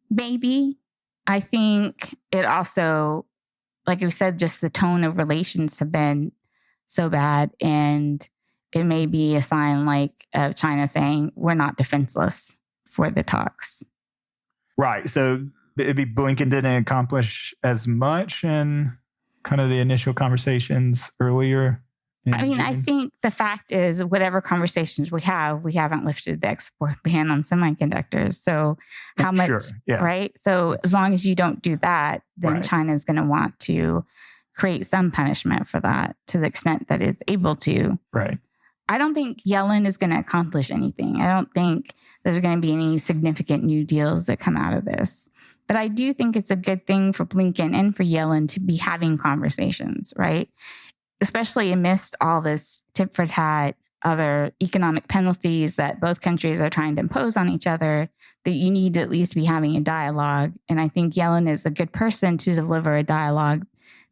Maybe. I think it also, like you said, just the tone of relations have been so bad. And it may be a sign like of China saying, we're not defenseless for the talks. Right. So it'd be Blinken didn't accomplish as much in kind of the initial conversations earlier. I think the fact is, whatever conversations we haven't lifted the export ban on semiconductors. So how much, right? So as long as you don't do that, then China is going to want to create some punishment for that to the extent that it's able to. Right. I don't think Yellen is going to accomplish anything. I don't think there's going to be any significant new deals that come out of this. But I do think it's a good thing for Blinken and for Yellen to be having conversations, right? Especially amidst all this tit for tat, other economic penalties that both countries are trying to impose on each other, that you need to at least be having a dialogue. And I think Yellen is a good person to deliver a dialogue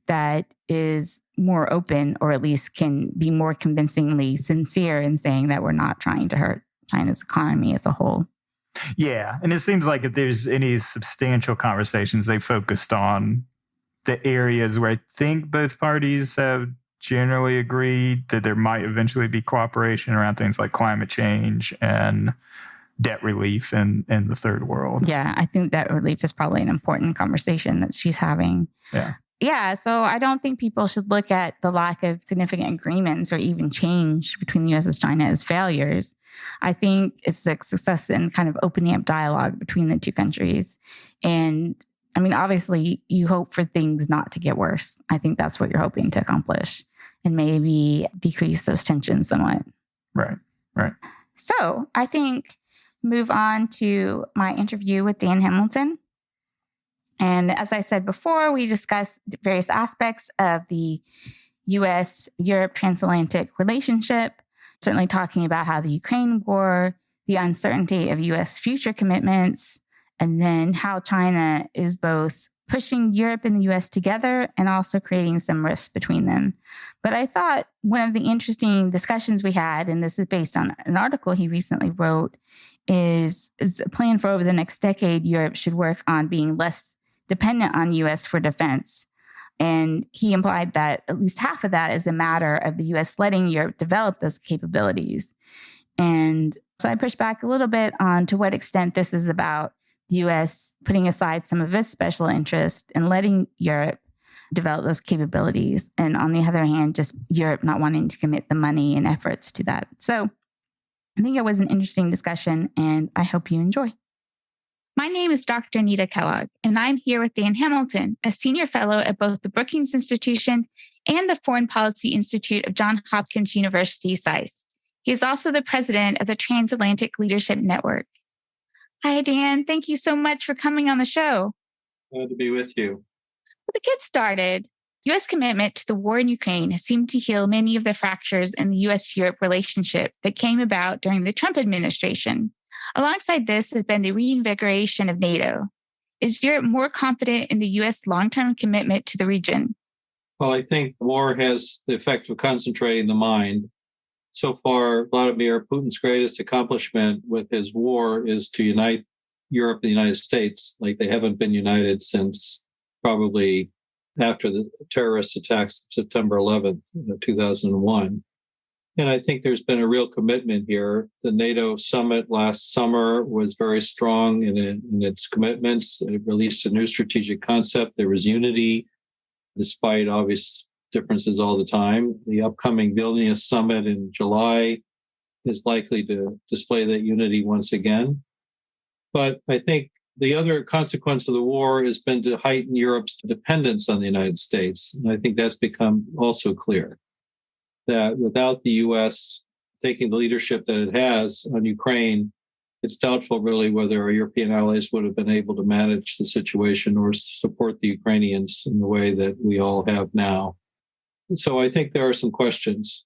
that is more open, or at least can be more convincingly sincere in saying that we're not trying to hurt China's economy as a whole. Yeah. And it seems like if there's any substantial conversations, they focused on the areas where I think both parties have generally agreed that there might eventually be cooperation around things like climate change and debt relief in the third world. Yeah, I think debt relief is probably an important conversation that she's having. Yeah, so I don't think people should look at the lack of significant agreements or even change between the U.S. and China as failures. I think it's a success in kind of opening up dialogue between the two countries. And I mean, obviously, you hope for things not to get worse. I think that's what you're hoping to accomplish, and maybe decrease those tensions somewhat. Right. So I think move on to my interview with Dan Hamilton. And as I said before, we discussed various aspects of the U.S.-Europe transatlantic relationship, certainly talking about how the Ukraine war, the uncertainty of U.S. future commitments, and then how China is both pushing Europe and the U.S. together and also creating some rifts between them. But I thought one of the interesting discussions we had, and this is based on an article he recently wrote, is a plan for over the next decade, Europe should work on being less dependent on U.S. for defense. And he implied that at least half of that is a matter of the U.S. letting Europe develop those capabilities. And so I pushed back a little bit on to what extent this is about the U.S. putting aside some of its special interest and letting Europe develop those capabilities. And on the other hand, just Europe not wanting to commit the money and efforts to that. So I think it was an interesting discussion, and I hope you enjoy. My name is Dr. Anita Kellogg, and I'm here with Dan Hamilton, a senior fellow at both the Brookings Institution and the Foreign Policy Institute of Johns Hopkins University, SAIS. He is also the president of the Transatlantic Leadership Network. Hi, Dan. Thank you so much for coming on the show. Glad to be with you. Well, to get started, U.S. commitment to the war in Ukraine has seemed to heal many of the fractures in the U.S.-Europe relationship that came about during the Trump administration. Alongside this has been the reinvigoration of NATO. Is Europe more confident in the U.S. long-term commitment to the region? Well, I think war has the effect of concentrating the mind. So far, Vladimir Putin's greatest accomplishment with his war is to unite Europe and the United States like they haven't been united since probably after the terrorist attacks of September 11th, 2001. And I think there's been a real commitment here. The NATO summit last summer was very strong in its commitments. It released a new strategic concept. There was unity, despite obvious differences all the time. The upcoming Vilnius summit in July is likely to display that unity once again. But I think the other consequence of the war has been to heighten Europe's dependence on the United States. And I think that's become also clear that without the U.S. taking the leadership that it has on Ukraine, it's doubtful really whether our European allies would have been able to manage the situation or support the Ukrainians in the way that we all have now. So I think there are some questions.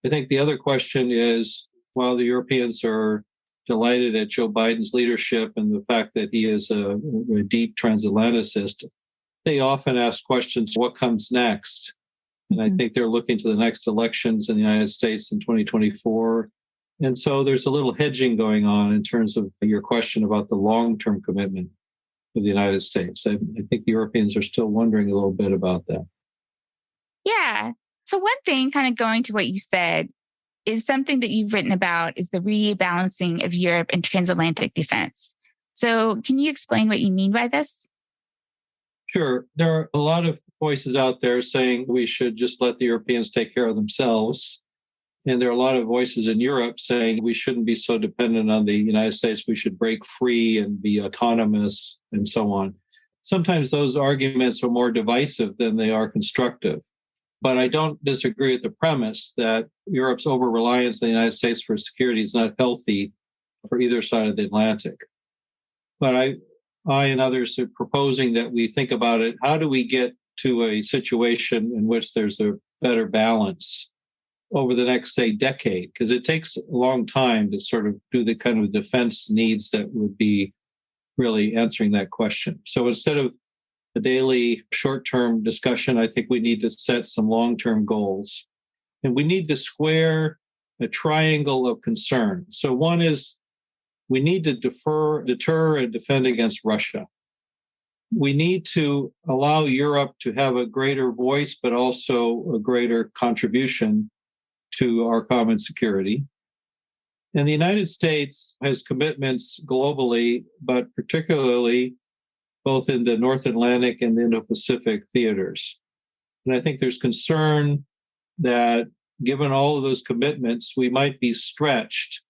I think the other question is, while the Europeans are delighted at Joe Biden's leadership and the fact that he is a deep transatlanticist, they often ask questions, what comes next? And I think they're looking to the next elections in the United States in 2024. And so there's a little hedging going on in terms of your question about the long-term commitment of the United States. I think the Europeans are still wondering a little bit about that. Yeah. So one thing, kind of going to what you said, is something that you've written about is the rebalancing of Europe and transatlantic defense. So can you explain what you mean by this? Sure. There are a lot of voices out there saying we should just let the Europeans take care of themselves. And there are a lot of voices in Europe saying we shouldn't be so dependent on the United States. We should break free and be autonomous and so on. Sometimes those arguments are more divisive than they are constructive. But I don't disagree with the premise that Europe's over-reliance on the United States for security is not healthy for either side of the Atlantic. But I and others are proposing that we think about it. How do we get to a situation in which there's a better balance over the next, say, decade? Because it takes a long time to sort of do the kind of defense needs that would be really answering that question. So instead of the daily short-term discussion, I think we need to set some long-term goals. And we need to square a triangle of concern. So one is we need to deter, and defend against Russia. We need to allow Europe to have a greater voice, but also a greater contribution to our common security. And the United States has commitments globally, but particularly both in the North Atlantic and the Indo-Pacific theaters. And I think there's concern that given all of those commitments, we might be stretched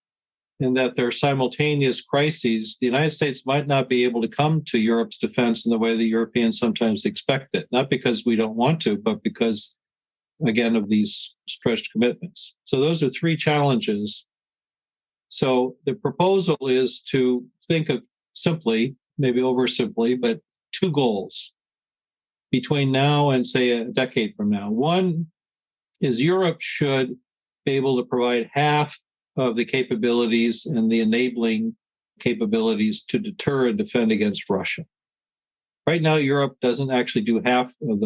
and that there are simultaneous crises. The United States might not be able to come to Europe's defense in the way the Europeans sometimes expect it, not because we don't want to, but because, again, of these stretched commitments. So those are three challenges. So the proposal is to think of simply, maybe oversimply, but two goals between now and, say, a decade from now. One is Europe should be able to provide half of the capabilities and the enabling capabilities to deter and defend against Russia. Right now, Europe doesn't actually do half of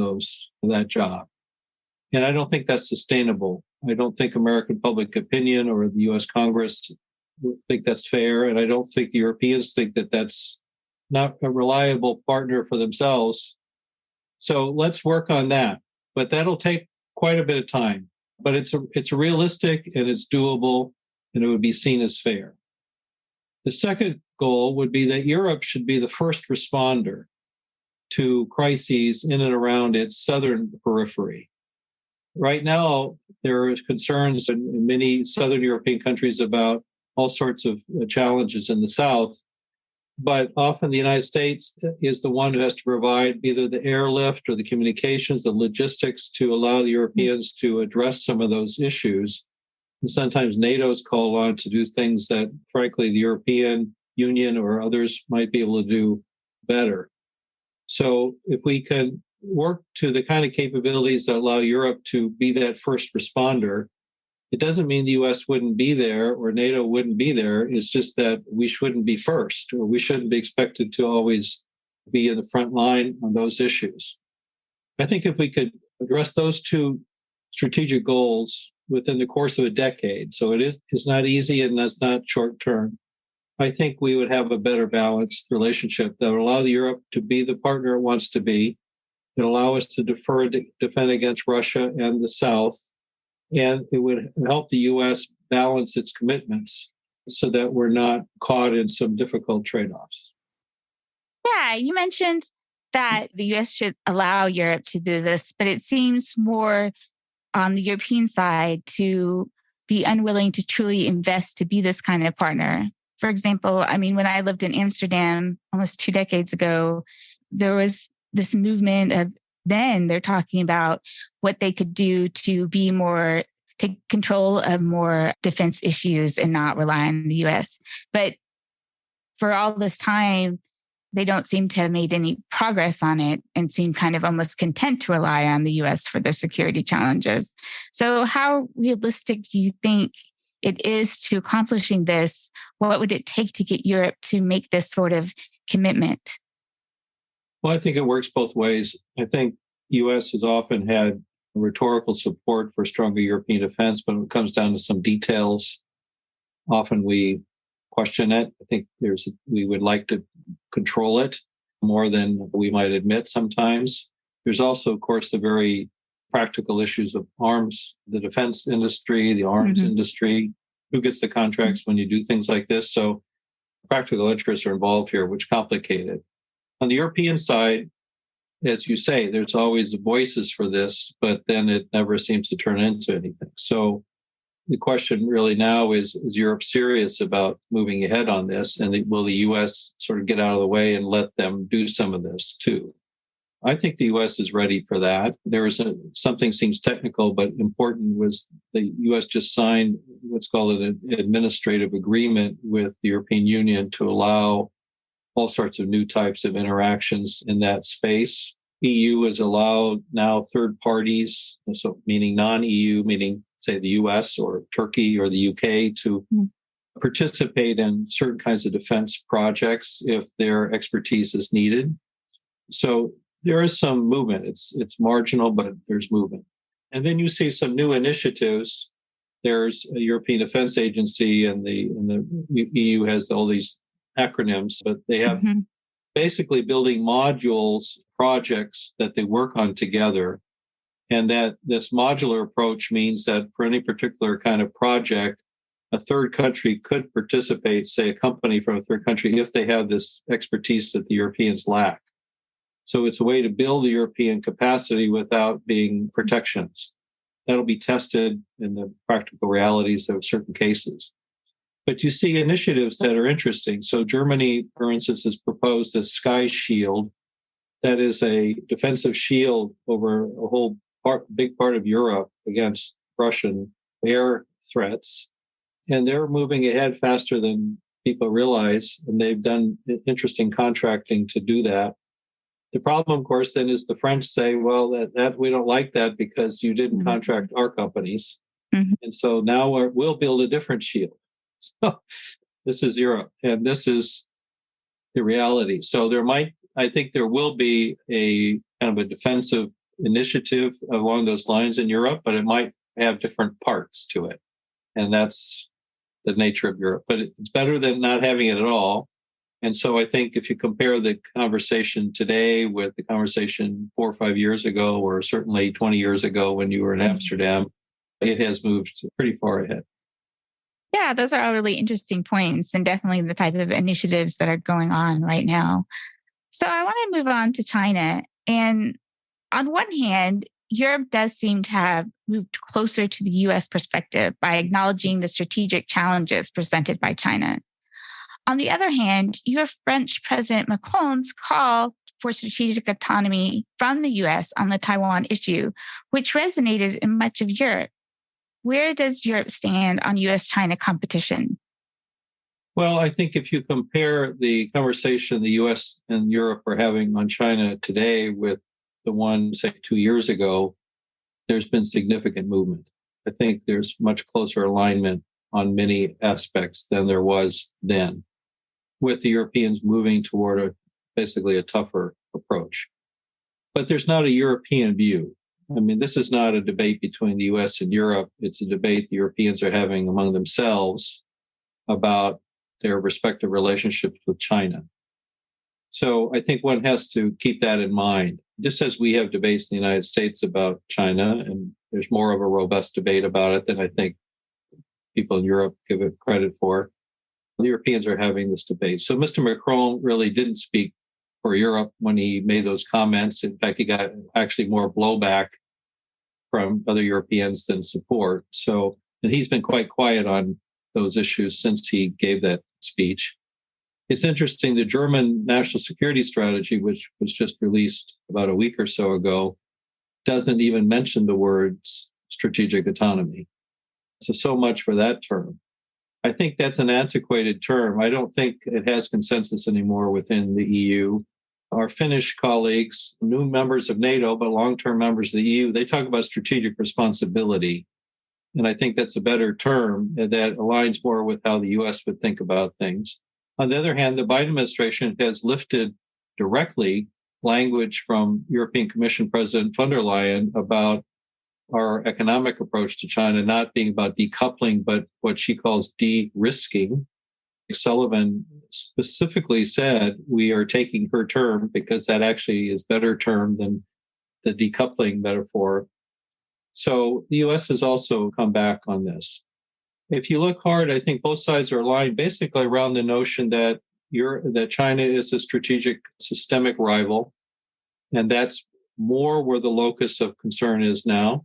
that job. And I don't think that's sustainable. I don't think American public opinion or the US Congress think that's fair. And I don't think the Europeans think that that's not a reliable partner for themselves. So let's work on that. But that'll take quite a bit of time. But it's realistic and it's doable, and it would be seen as fair. The second goal would be that Europe should be the first responder to crises in and around its southern periphery. Right now, there are concerns in many southern European countries about all sorts of challenges in the south. But often the United States is the one who has to provide either the airlift or the communications, the logistics to allow the Europeans to address some of those issues. And sometimes NATO's called on to do things that, frankly, the European Union or others might be able to do better. So if we can work to the kind of capabilities that allow Europe to be that first responder, it doesn't mean the US wouldn't be there or NATO wouldn't be there. It's just that we shouldn't be first, or we shouldn't be expected to always be in the front line on those issues. I think if we could address those two strategic goals within the course of a decade, so it's not easy and that's not short term, I think we would have a better balanced relationship that would allow Europe to be the partner it wants to be, it would allow us to defend against Russia and the South, and it would help the U.S. balance its commitments so that we're not caught in some difficult trade-offs. Yeah, you mentioned that the U.S. should allow Europe to do this, but it seems more on the European side to be unwilling to truly invest to be this kind of partner. For example, I mean, when I lived in Amsterdam almost 2 decades ago, there was this movement of then they're talking about what they could do to be more, take control of more defense issues and not rely on the US. But for all this time, they don't seem to have made any progress on it and seem kind of almost content to rely on the US for their security challenges. So how realistic do you think it is to accomplishing this? What would it take to get Europe to make this sort of commitment? Well, I think it works both ways. I think the U.S. has often had rhetorical support for stronger European defense, but when it comes down to some details, often we question it. I think we would like to control it more than we might admit sometimes. There's also, of course, the very practical issues of arms, the defense industry, the arms industry, who gets the contracts when you do things like this. So practical interests are involved here, which complicate it. On the European side, as you say, there's always the voices for this, but then it never seems to turn into anything. So the question really now is Europe serious about moving ahead on this? And will the U.S. sort of get out of the way and let them do some of this too? I think the U.S. is ready for that. Something seems technical, but important was the U.S. just signed what's called an administrative agreement with the European Union to allow all sorts of new types of interactions in that space. EU is allowed now third parties, so meaning non-EU, meaning say the US or Turkey or the UK, to participate in certain kinds of defense projects if their expertise is needed. So there is some movement. It's marginal, but there's movement. And then you see some new initiatives. There's a European Defense Agency, and the EU has all these acronyms, but they have basically building modules, projects that they work on together. And that this modular approach means that for any particular kind of project, a third country could participate, say a company from a third country, if they have this expertise that the Europeans lack. So it's a way to build the European capacity without being protectionist. That'll be tested in the practical realities of certain cases. But you see initiatives that are interesting. So Germany, for instance, has proposed a Sky Shield that is a defensive shield over a whole big part of Europe against Russian air threats. And they're moving ahead faster than people realize, and they've done interesting contracting to do that. The problem, of course, then is the French say, well, that we don't like that because you didn't contract our companies. And so now we'll build a different shield. So this is Europe, and this is the reality. So I think there will be a kind of a defensive initiative along those lines in Europe, but it might have different parts to it. And that's the nature of Europe. But it's better than not having it at all. And so I think if you compare the conversation today with the conversation 4 or 5 years ago, or certainly 20 years ago when you were in Amsterdam, it has moved pretty far ahead. Yeah, those are all really interesting points, and definitely the type of initiatives that are going on right now. So I want to move on to China. And on one hand, Europe does seem to have moved closer to the US perspective by acknowledging the strategic challenges presented by China. On the other hand, you have French President Macron's call for strategic autonomy from the US on the Taiwan issue, which resonated in much of Europe. Where does Europe stand on US-China competition? Well, I think if you compare the conversation the US and Europe are having on China today with the one, say, 2 years ago, there's been significant movement. I think there's much closer alignment on many aspects than there was then, with the Europeans moving toward basically a tougher approach. But there's not a European view. I mean, this is not a debate between the US and Europe. It's a debate the Europeans are having among themselves about their respective relationships with China. So I think one has to keep that in mind. Just as we have debates in the United States about China, and there's more of a robust debate about it than I think people in Europe give it credit for, the Europeans are having this debate. So Mr. Macron really didn't speak for Europe when he made those comments. In fact, he got actually more blowback from other Europeans than support. So, and he's been quite quiet on those issues since he gave that speech. It's interesting, the German national security strategy, which was just released about a week or so ago, doesn't even mention the words strategic autonomy. So much for that term. I think that's an antiquated term. I don't think it has consensus anymore within the EU. Our Finnish colleagues, new members of NATO, but long-term members of the EU, they talk about strategic responsibility. And I think that's a better term that aligns more with how the US would think about things. On the other hand, the Biden administration has lifted directly language from European Commission President von der Leyen about our economic approach to China not being about decoupling, but what she calls de-risking. Sullivan specifically said we are taking her term because that actually is a better term than the decoupling metaphor. So the U.S. has also come back on this. If you look hard, I think both sides are aligned basically around the notion that China is a strategic systemic rival, and that's more where the locus of concern is now.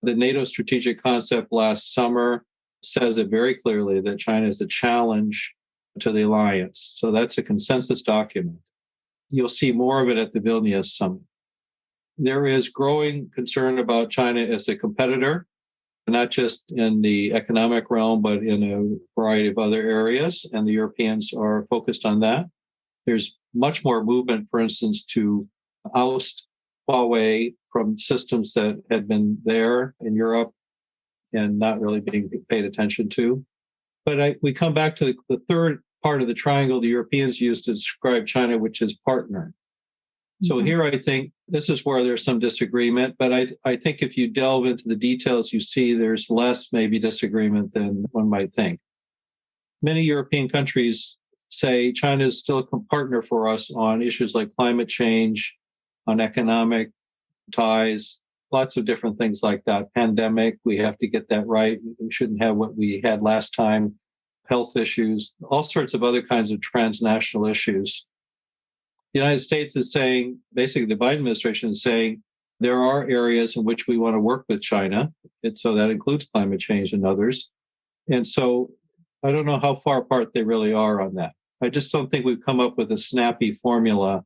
The NATO strategic concept last summer says it very clearly that China is a challenge to the alliance. So that's a consensus document. You'll see more of it at the Vilnius summit. There is growing concern about China as a competitor, not just in the economic realm, but in a variety of other areas, and the Europeans are focused on that. There's much more movement, for instance, to oust Huawei from systems that had been there in Europe and not really being paid attention to. But we come back to the third part of the triangle the Europeans use to describe China, which is partner. So here I think this is where there's some disagreement, but I think if you delve into the details, you see there's less maybe disagreement than one might think. Many European countries say China is still a partner for us on issues like climate change, on economic ties, lots of different things like that. Pandemic, we have to get that right. We shouldn't have what we had last time. Health issues, all sorts of other kinds of transnational issues. The United States is saying, basically the Biden administration is saying, there are areas in which we want to work with China. And so that includes climate change and others. And so I don't know how far apart they really are on that. I just don't think we've come up with a snappy formula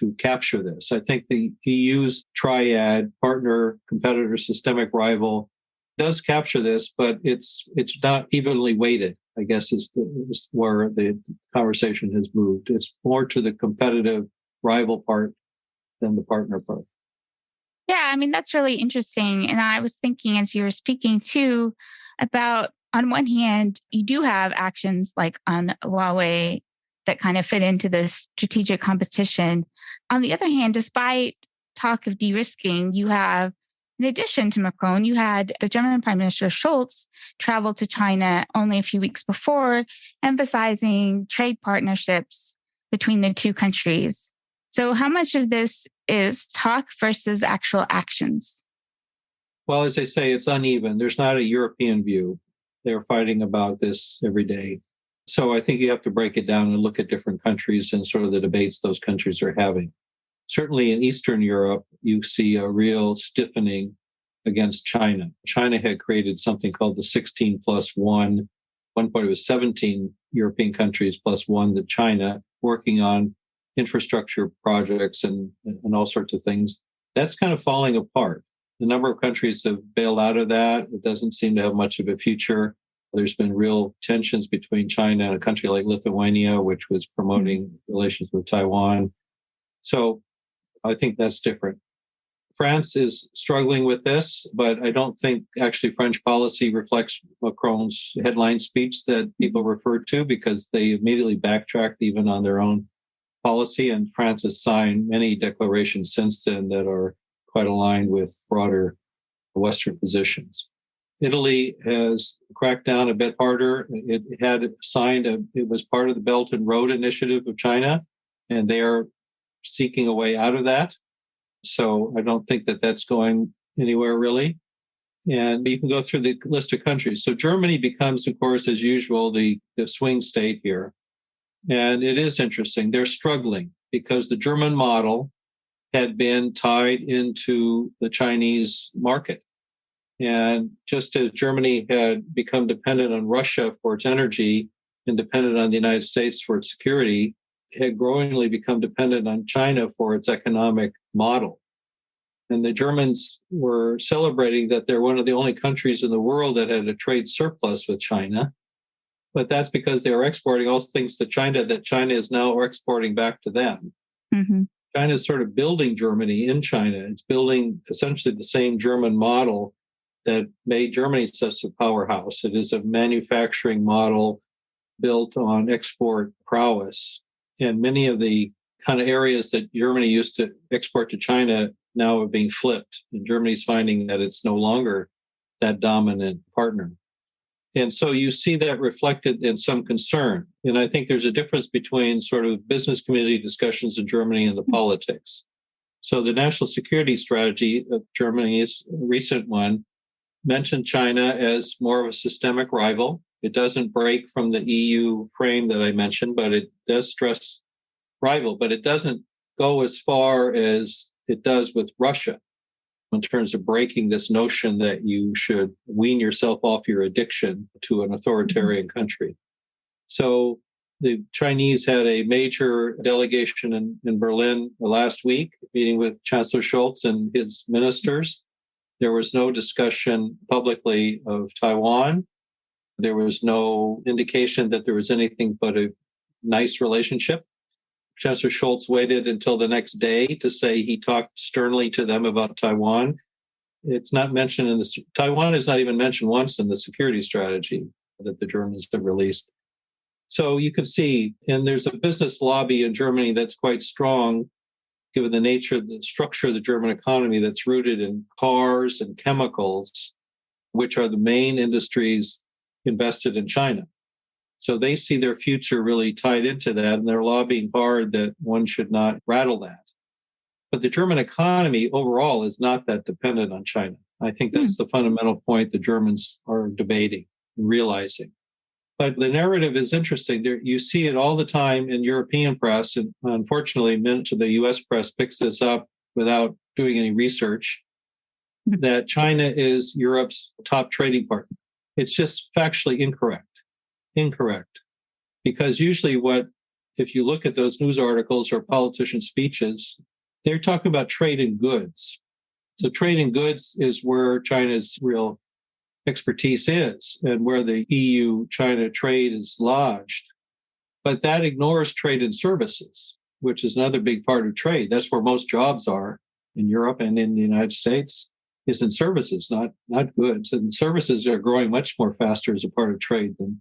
to capture this. I think the EU's triad, partner, competitor, systemic rival, does capture this, but it's not evenly weighted, I guess is where the conversation has moved. It's more to the competitive rival part than the partner part. Yeah, I mean, that's really interesting. And I was thinking as you were speaking too about, on one hand, you do have actions like on Huawei that kind of fit into this strategic competition. On the other hand, despite talk of de-risking, you have, in addition to Macron, you had the German Prime Minister Scholz travel to China only a few weeks before, emphasizing trade partnerships between the two countries. So how much of this is talk versus actual actions? Well, as I say, it's uneven. There's not a European view. They're fighting about this every day. So I think you have to break it down and look at different countries and sort of the debates those countries are having. Certainly in Eastern Europe, you see a real stiffening against China. China had created something called the 16 plus 1. At one point, it was 17 European countries plus one to China working on infrastructure projects and all sorts of things. That's kind of falling apart. The number of countries have bailed out of that. It doesn't seem to have much of a future. There's been real tensions between China and a country like Lithuania, which was promoting relations with Taiwan. So I think that's different. France is struggling with this, but I don't think actually French policy reflects Macron's headline speech that people refer to, because they immediately backtracked even on their own policy. And France has signed many declarations since then that are quite aligned with broader Western positions. Italy has cracked down a bit harder. It had signed it was part of the Belt and Road Initiative of China, and they are seeking a way out of that. So I don't think that that's going anywhere really. And you can go through the list of countries. So Germany becomes, of course, as usual, the swing state here. And it is interesting. They're struggling because the German model had been tied into the Chinese market. And just as Germany had become dependent on Russia for its energy and dependent on the United States for its security, it had growingly become dependent on China for its economic model. And the Germans were celebrating that they're one of the only countries in the world that had a trade surplus with China. But that's because they were exporting all things to China that China is now exporting back to them. Mm-hmm. China is sort of building Germany in China. It's building essentially the same German model that made Germany such a powerhouse. It is a manufacturing model built on export prowess. And many of the kind of areas that Germany used to export to China now are being flipped. And Germany's finding that it's no longer that dominant partner. And so you see that reflected in some concern. And I think there's a difference between sort of business community discussions in Germany and the politics. So the national security strategy of Germany's recent one mentioned China as more of a systemic rival. It doesn't break from the EU frame that I mentioned, but it does stress rival. But it doesn't go as far as it does with Russia in terms of breaking this notion that you should wean yourself off your addiction to an authoritarian country. So the Chinese had a major delegation in Berlin last week, meeting with Chancellor Scholz and his ministers. There was no discussion publicly of Taiwan. There was no indication that there was anything but a nice relationship. Chancellor Scholz waited until the next day to say he talked sternly to them about Taiwan. It's not mentioned in the Taiwan is not even mentioned once in the security strategy that the Germans have released. So you can see, and there's a business lobby in Germany that's quite strong, given the nature of the structure of the German economy that's rooted in cars and chemicals, which are the main industries invested in China. So they see their future really tied into that, and they're lobbying hard that one should not rattle that. But the German economy overall is not that dependent on China. I think that's the fundamental point the Germans are debating and realizing. But the narrative is interesting. You see it all the time in European press, and unfortunately, much of the US press picks this up without doing any research, that China is Europe's top trading partner. It's just factually incorrect. Because usually if you look at those news articles or politician speeches, they're talking about trade in goods. So trade in goods is where China's real expertise is and where the EU-China trade is lodged. But that ignores trade in services, which is another big part of trade. That's where most jobs are in Europe and in the United States, is in services, not goods. And services are growing much more faster as a part of trade than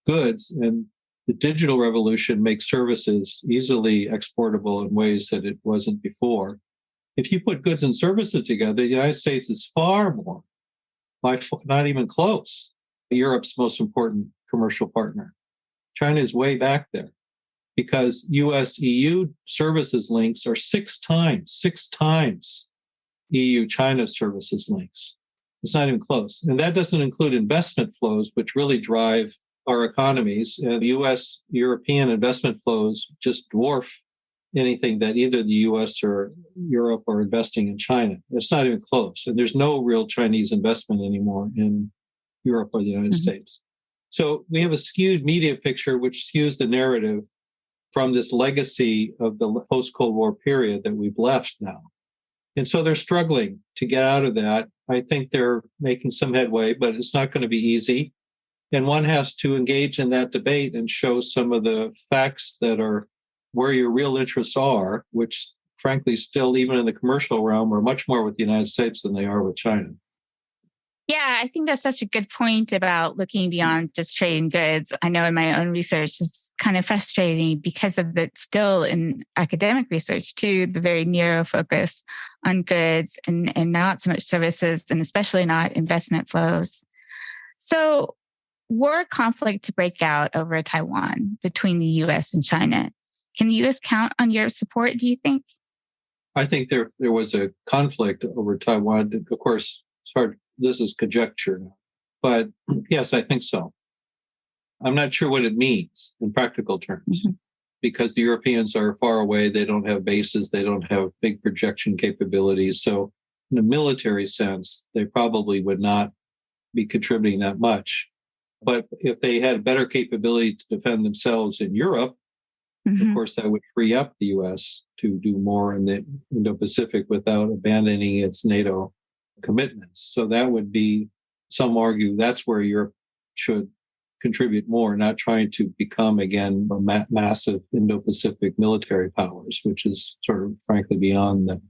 goods. And the digital revolution makes services easily exportable in ways that it wasn't before. If you put goods and services together, the United States is far more, not even close, Europe's most important commercial partner. China is way back there because US-EU services links are six times EU-China services links. It's not even close. And that doesn't include investment flows, which really drive our economies. US-European investment flows just dwarf anything that either the US or Europe are investing in China. It's not even close. And there's no real Chinese investment anymore in Europe or the United States. So we have a skewed media picture, which skews the narrative from this legacy of the post-Cold War period that we've left now. And so they're struggling to get out of that. I think they're making some headway, but it's not going to be easy. And one has to engage in that debate and show some of the facts that are where your real interests are, which frankly, still, even in the commercial realm, are much more with the United States than they are with China. Yeah, I think that's such a good point about looking beyond just trade in goods. I know in my own research, it's kind of frustrating because of the still in academic research too, the very narrow focus on goods and not so much services, and especially not investment flows. So were conflict to break out over Taiwan between the US and China, can the US count on your support, do you think? I think there was a conflict over Taiwan. Of course, it's hard. This is conjecture, but yes, I think so. I'm not sure what it means in practical terms, because the Europeans are far away. They don't have bases. They don't have big projection capabilities. So in a military sense, they probably would not be contributing that much. But if they had better capability to defend themselves in Europe, of course, that would free up the U.S. to do more in the Indo-Pacific without abandoning its NATO commitments. So that would be, some argue, that's where Europe should contribute more, not trying to become, again, a massive Indo-Pacific military powers, which is sort of, frankly, beyond them.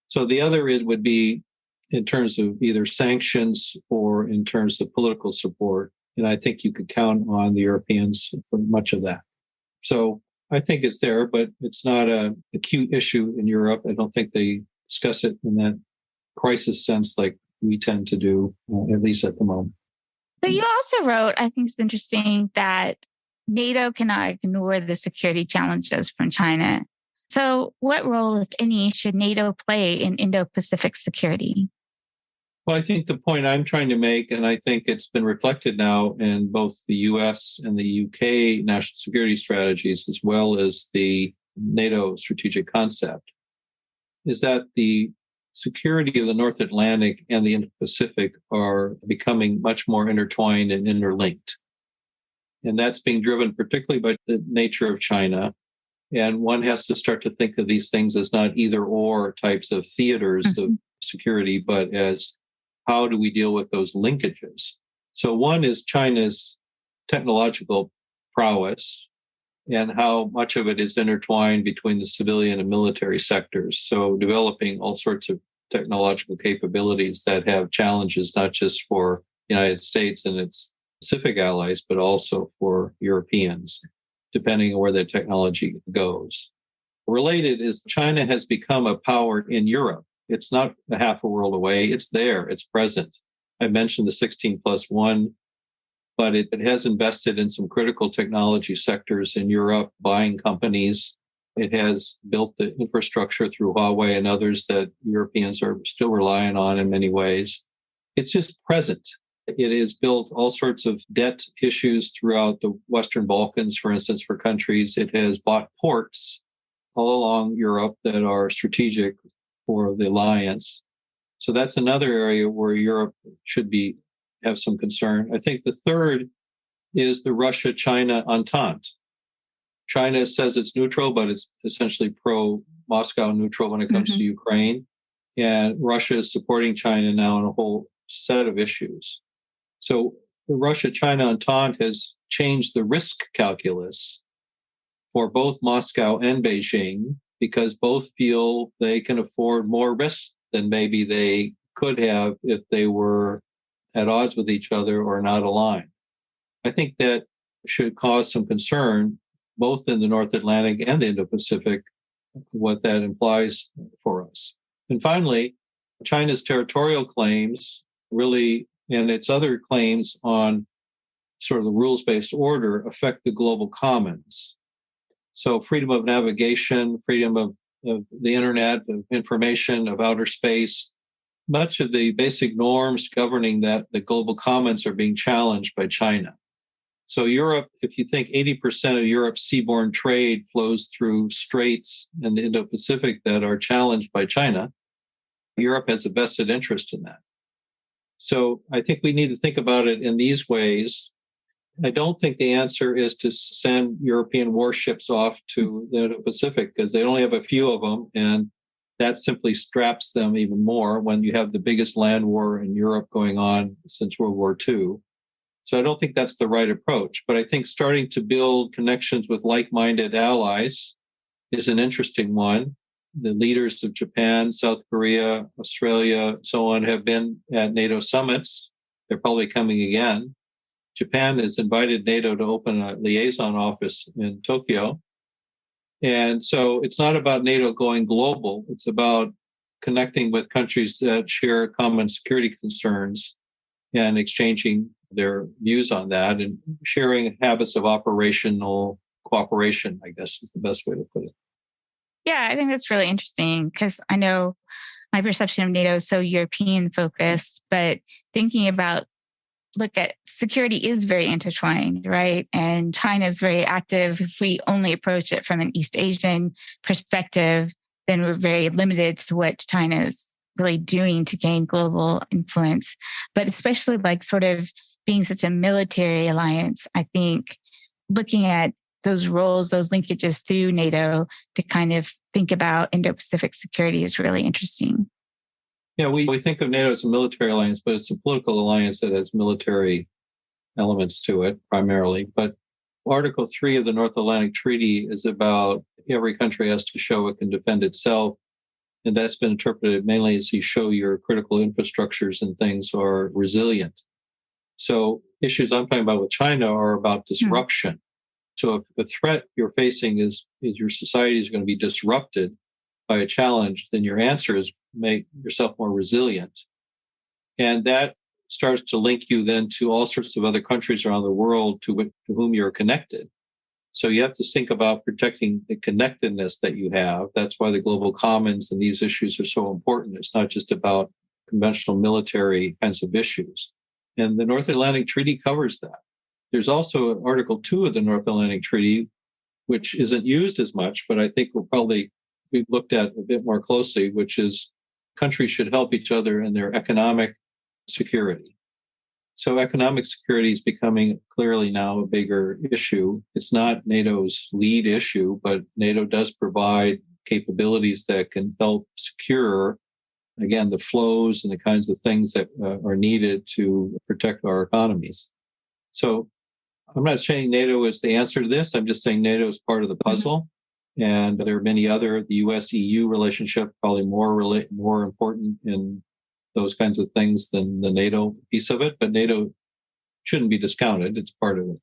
So the other it would be in terms of either sanctions or in terms of political support. And I think you could count on the Europeans for much of that. So I think it's there, but it's not an acute issue in Europe. I don't think they discuss it in that crisis sense like we tend to do, at least at the moment. So you also wrote, I think it's interesting, that NATO cannot ignore the security challenges from China. So what role, if any, should NATO play in Indo-Pacific security? Well, I think the point I'm trying to make, and I think it's been reflected now in both the US and the UK national security strategies, as well as the NATO strategic concept, is that the security of the North Atlantic and the Indo-Pacific are becoming much more intertwined and interlinked. And that's being driven particularly by the nature of China. And one has to start to think of these things as not either or types of theaters of security, but as how do we deal with those linkages? So one is China's technological prowess and how much of it is intertwined between the civilian and military sectors. So developing all sorts of technological capabilities that have challenges, not just for the United States and its Pacific allies, but also for Europeans, depending on where the technology goes. Related is China has become a power in Europe. It's not a half a world away. It's there. It's present. I mentioned the 16+1, but it has invested in some critical technology sectors in Europe, buying companies. It has built the infrastructure through Huawei and others that Europeans are still relying on in many ways. It's just present. It has built all sorts of debt issues throughout the Western Balkans, for instance, for countries. It has bought ports all along Europe that are strategic for the alliance. So that's another area where Europe should have some concern. I think the third is the Russia-China entente. China says it's neutral, but it's essentially pro-Moscow neutral when it comes to Ukraine. And Russia is supporting China now on a whole set of issues. So the Russia-China entente has changed the risk calculus for both Moscow and Beijing, because both feel they can afford more risk than maybe they could have if they were at odds with each other or not aligned. I think that should cause some concern, both in the North Atlantic and the Indo-Pacific, what that implies for us. And finally, China's territorial claims really, and its other claims on sort of the rules-based order, affect the global commons. So freedom of navigation, freedom of the internet, of information, of outer space, much of the basic norms governing that, the global commons, are being challenged by China. So Europe, if you think 80% of Europe's seaborne trade flows through straits in the Indo-Pacific that are challenged by China, Europe has a vested interest in that. So I think we need to think about it in these ways. I don't think the answer is to send European warships off to the Pacific, because they only have a few of them, and that simply straps them even more when you have the biggest land war in Europe going on since World War II. So I don't think that's the right approach. But I think starting to build connections with like-minded allies is an interesting one. the leaders of Japan, South Korea, Australia, so on have been at NATO summits. They're probably coming again. Japan has invited NATO to open a liaison office in Tokyo. And so it's not about NATO going global. It's about connecting with countries that share common security concerns and exchanging their views on that and sharing habits of operational cooperation, I guess is the best way to put it. Yeah, I think that's really interesting because I know my perception of NATO is so European focused, but thinking about look at security is very intertwined, right? And China is very active. If we only approach it from an East Asian perspective, then we're very limited to what China is really doing to gain global influence. But especially like sort of being such a military alliance, I think looking at those roles, those linkages through NATO to kind of think about Indo-Pacific security is really interesting. Yeah, we think of NATO as a military alliance, but it's a political alliance that has military elements to it primarily. But Article 3 of the North Atlantic Treaty is about every country has to show it can defend itself. And that's been interpreted mainly as you show your critical infrastructures and things are resilient. So issues I'm talking about with China are about disruption. So if the threat you're facing is your society is going to be disrupted by a challenge, then your answer is make yourself more resilient. And that starts to link you then to all sorts of other countries around the world to whom you're connected. So you have to think about protecting the connectedness that you have. That's why the global commons and these issues are so important. It's not just about conventional military kinds of issues. And the North Atlantic Treaty covers that. There's also Article 2 of the North Atlantic Treaty, which isn't used as much, but I think will probably be looked at a bit more closely, which is countries should help each other in their economic security. So economic security is becoming clearly now a bigger issue. It's not NATO's lead issue, but NATO does provide capabilities that can help secure, again, the flows and the kinds of things that are needed to protect our economies. So I'm not saying NATO is the answer to this. I'm just saying NATO is part of the puzzle. And there are many other, the US-EU relationship, probably more important in those kinds of things than the NATO piece of it. But NATO shouldn't be discounted. It's part of it.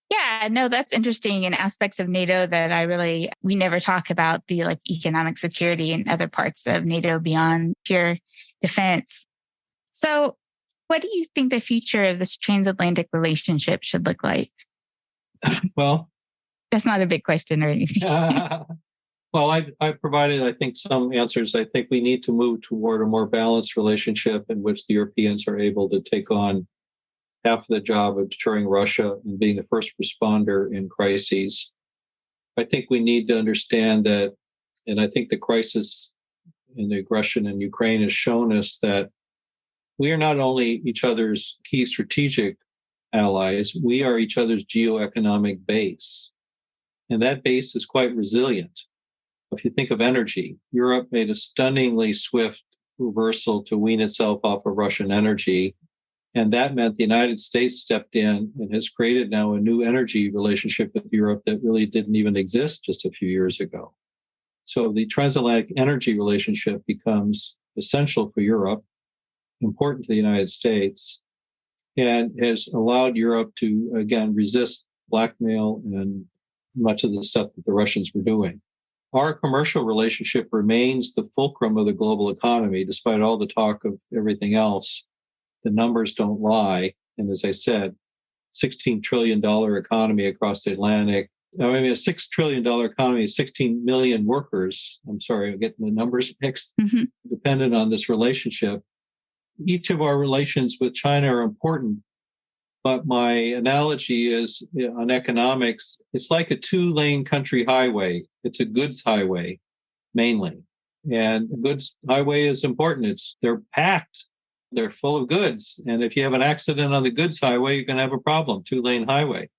Yeah, no, that's interesting. And aspects of NATO that we never talk about the like economic security and other parts of NATO beyond pure defense. So what do you think the future of this transatlantic relationship should look like? Well, that's not a big question or anything. Well, I provided, I think, some answers. I think we need to move toward a more balanced relationship in which the Europeans are able to take on half of the job of deterring Russia and being the first responder in crises. I think we need to understand that, and I think the crisis and the aggression in Ukraine has shown us that we are not only each other's key strategic allies, we are each other's geoeconomic base. And that base is quite resilient. If you think of energy, Europe made a stunningly swift reversal to wean itself off of Russian energy. And that meant the United States stepped in and has created now a new energy relationship with Europe that really didn't even exist just a few years ago. So the transatlantic energy relationship becomes essential for Europe, important to the United States, and has allowed Europe to, again, resist blackmail and much of the stuff that the Russians were doing. Our commercial relationship remains the fulcrum of the global economy, despite all the talk of everything else. The numbers don't lie. And as I said, $16 trillion economy across the Atlantic. I mean, a $6 trillion economy, 16 million workers. I'm sorry, I'm getting the numbers mixed, dependent on this relationship. Each of our relations with China are important. But my analogy is on economics, it's like a 2-lane country highway. It's a goods highway, mainly. And a goods highway is important. They're packed. They're full of goods. And if you have an accident on the goods highway, you're going to have a problem, 2-lane highway.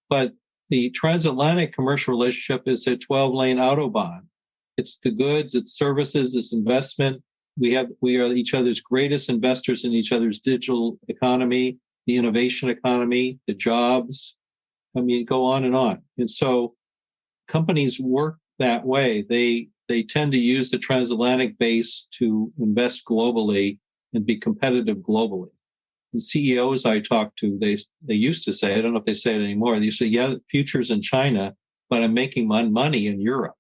But the transatlantic commercial relationship is a 12-lane Autobahn. It's the goods, it's services, it's investment. We are each other's greatest investors in each other's digital economy, the innovation economy, the jobs. I mean, go on and on. And so companies work that way. They they tend to use the transatlantic base to invest globally and be competitive globally. And CEOs I talk to, they used to say, I don't know if they say it anymore, they used to say, yeah, the future's in China, but I'm making my money in Europe.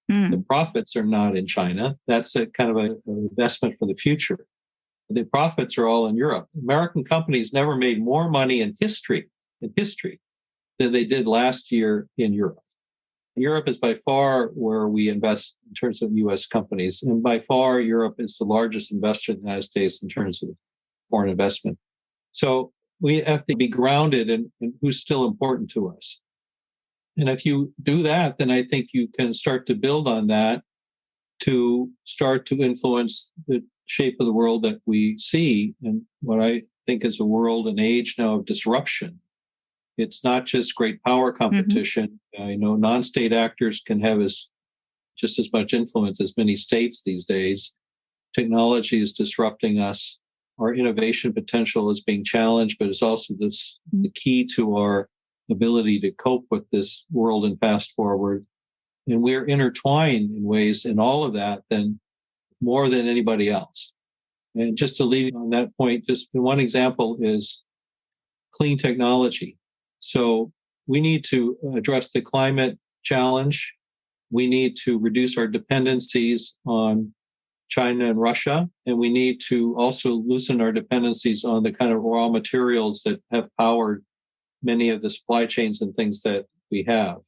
The profits are not in China. That's a kind of an investment for the future. The profits are all in Europe. American companies never made more money in history than they did last year in Europe. Europe is by far where we invest in terms of U.S. companies. And by far, Europe is the largest investor in the United States in terms of foreign investment. So we have to be grounded in who's still important to us. And if you do that, then I think you can start to build on that to start to influence the shape of the world that we see, and what I think is a world and age now of disruption. It's not just great power competition. Non-state actors can have just as much influence as many states these days. Technology is disrupting us. Our innovation potential is being challenged, but it's also the key to our ability to cope with this world and fast forward. And we're intertwined in ways in all of that than more than anybody else. And just to leave on that point, just one example is clean technology. So we need to address the climate challenge. We need to reduce our dependencies on China and Russia, and we need to also loosen our dependencies on the kind of raw materials that have powered many of the supply chains and things that we have.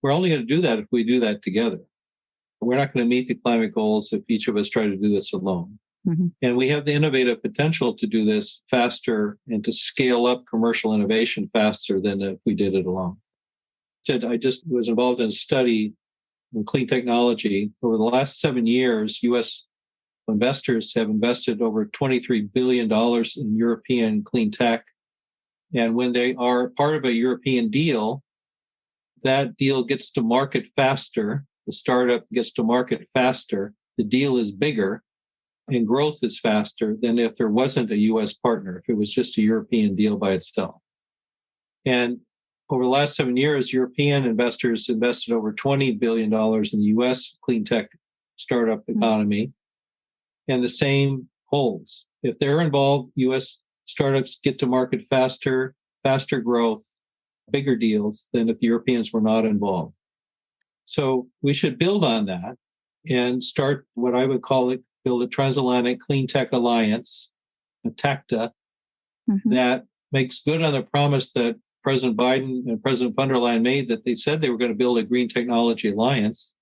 We're only going to do that if we do that together. We're not going to meet the climate goals if each of us try to do this alone. And we have the innovative potential to do this faster and to scale up commercial innovation faster than if we did it alone. I just was involved in a study in clean technology. Over the last 7 years, U.S. investors have invested over $23 billion in European clean tech. And when they are part of a European deal, that deal gets to market faster. The startup gets to market faster. The deal is bigger and growth is faster than if there wasn't a U.S. partner, if it was just a European deal by itself. And over the last 7 years, European investors invested over $20 billion in the U.S. clean tech startup economy. And the same holds. If they're involved, U.S. startups get to market faster growth, bigger deals than if the Europeans were not involved. So we should build on that and start what I would build a Transatlantic Clean Tech Alliance, a TACTA, that makes good on the promise that President Biden and President von der Leyen made, that they said they were going to build a green technology alliance.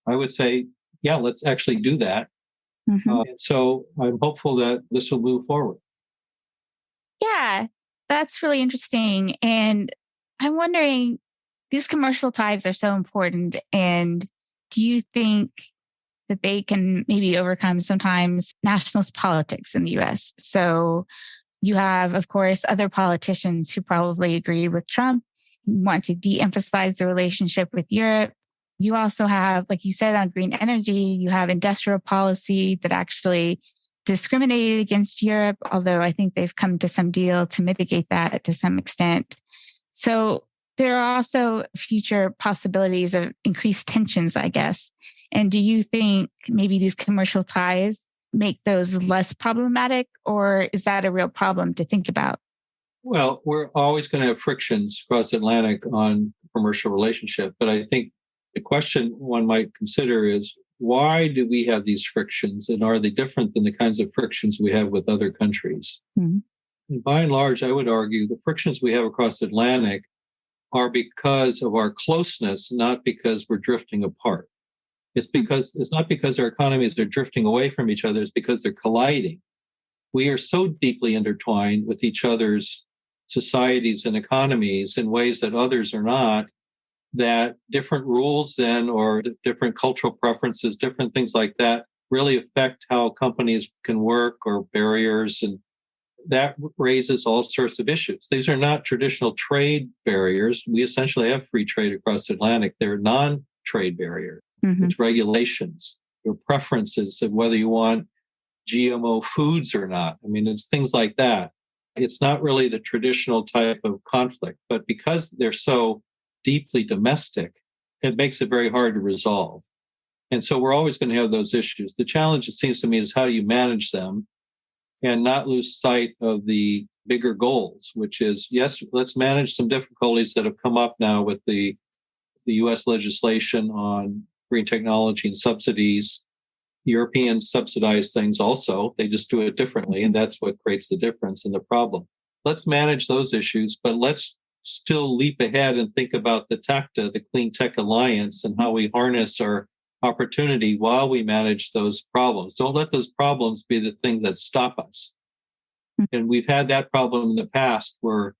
I would say, yeah, let's actually do that. So I'm hopeful that this will move forward. Yeah, that's really interesting. And I'm wondering, these commercial ties are so important. And do you think that they can maybe overcome sometimes nationalist politics in the U.S.? So you have, of course, other politicians who probably agree with Trump, want to de-emphasize the relationship with Europe. You also have, like you said, on green energy, you have industrial policy that actually discriminated against Europe, although I think they've come to some deal to mitigate that to some extent. So there are also future possibilities of increased tensions, I guess. And do you think maybe these commercial ties make those less problematic, or is that a real problem to think about? Well, we're always going to have frictions across the Atlantic on commercial relationship. But I think the question one might consider is, why do we have these frictions, and are they different than the kinds of frictions we have with other countries? And by and large, I would argue the frictions we have across the Atlantic are because of our closeness, not because we're drifting apart. It's not because our economies are drifting away from each other, it's because they're colliding. We are so deeply intertwined with each other's societies and economies in ways that others are not, that different rules then, or different cultural preferences, different things like that, really affect how companies can work, or barriers, and that raises all sorts of issues. These are not traditional trade barriers. We essentially have free trade across the Atlantic. They're non-trade barriers. It's regulations, your preferences of whether you want GMO foods or not. I mean, it's things like that. It's not really the traditional type of conflict, but because they're so deeply domestic, it makes it very hard to resolve. And so we're always going to have those issues. The challenge, it seems to me, is how do you manage them and not lose sight of the bigger goals, which is, yes, let's manage some difficulties that have come up now with the U.S. legislation on green technology and subsidies. Europeans subsidize things also. They just do it differently, and that's what creates the difference and the problem. Let's manage those issues, but let's still leap ahead and think about the TACTA, the Clean Tech Alliance, and how we harness our opportunity while we manage those problems. Don't let those problems be the thing that stop us. And we've had that problem in the past where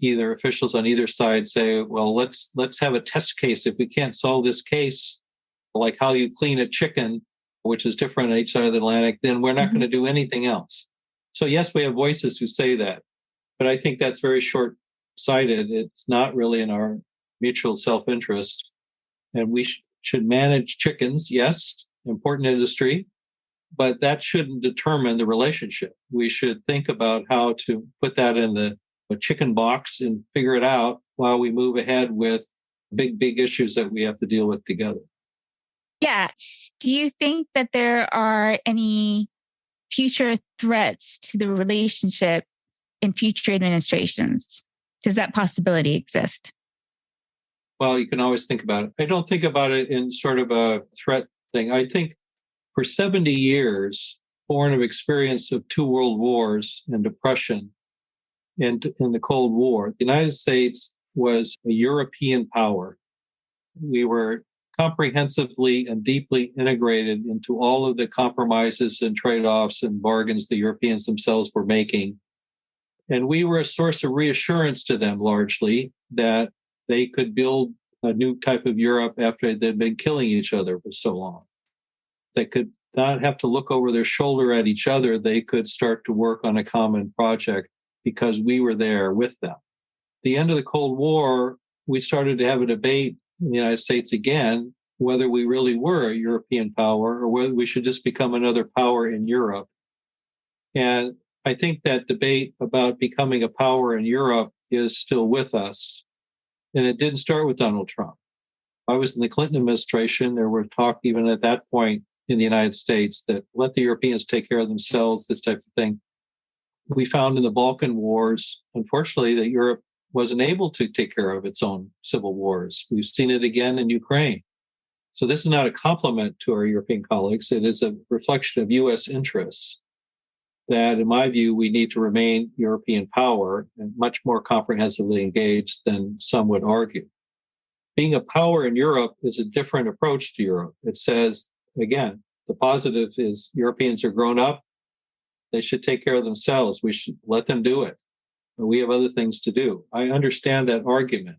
either officials on either side say, well, let's have a test case. If we can't solve this case, like how you clean a chicken, which is different on each side of the Atlantic, then we're not going to do anything else. So yes, we have voices who say that, but I think that's very short-sighted. It's not really in our mutual self-interest. And we should manage chickens, yes, important industry, but that shouldn't determine the relationship. We should think about how to put that in a chicken box and figure it out while we move ahead with big issues that we have to deal with together. Yeah. Do you think that there are any future threats to the relationship in future administrations? Does that possibility exist? Well, you can always think about it. I don't think about it in sort of a threat thing. I think for 70 years, born of experience of 2 world wars and depression and in the Cold War, the United States was a European power. We were comprehensively and deeply integrated into all of the compromises and trade-offs and bargains the Europeans themselves were making. And we were a source of reassurance to them largely that they could build a new type of Europe after they'd been killing each other for so long. They could not have to look over their shoulder at each other. They could start to work on a common project because we were there with them. At the end of the Cold War, we started to have a debate in the United States again, whether we really were a European power or whether we should just become another power in Europe. And I think that debate about becoming a power in Europe is still with us. And it didn't start with Donald Trump. I was in the Clinton administration. There were talk even at that point in the United States that let the Europeans take care of themselves, this type of thing. We found in the Balkan Wars, unfortunately, that Europe wasn't able to take care of its own civil wars. We've seen it again in Ukraine. So this is not a compliment to our European colleagues. It is a reflection of U.S. interests that, in my view, we need to remain European power and much more comprehensively engaged than some would argue. Being a power in Europe is a different approach to Europe. It says, again, the positive is Europeans are grown up. They should take care of themselves. We should let them do it. We have other things to do. I understand that argument.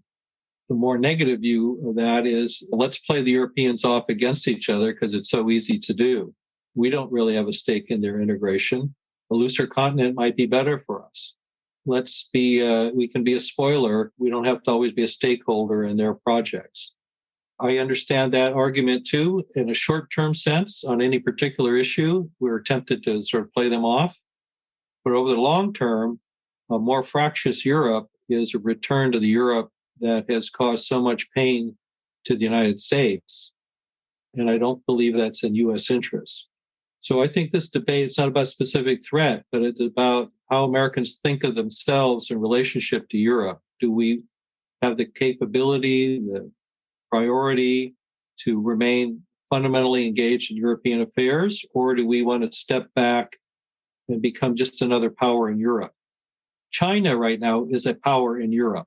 The more negative view of that is, let's play the Europeans off against each other because it's so easy to do. We don't really have a stake in their integration. A looser continent might be better for us. We can be a spoiler. We don't have to always be a stakeholder in their projects. I understand that argument too, in a short-term sense on any particular issue. We're tempted to sort of play them off. But over the long term, a more fractious Europe is a return to the Europe that has caused so much pain to the United States. And I don't believe that's in U.S. interest. So I think this debate, it's not about a specific threat, but it's about how Americans think of themselves in relationship to Europe. Do we have the capability, the priority to remain fundamentally engaged in European affairs, or do we want to step back and become just another power in Europe? China right now is a power in Europe.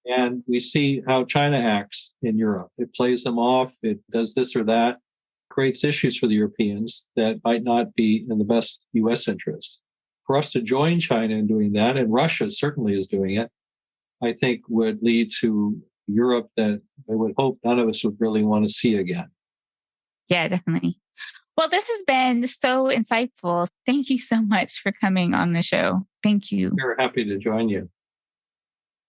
And we see how China acts in Europe. It plays them off. It does this or that, creates issues for the Europeans that might not be in the best U.S. interest. For us to join China in doing that, and Russia certainly is doing it, I think would lead to Europe that I would hope none of us would really want to see again. Yeah, definitely. Well, this has been so insightful. Thank you so much for coming on the show. Thank you. We're happy to join you.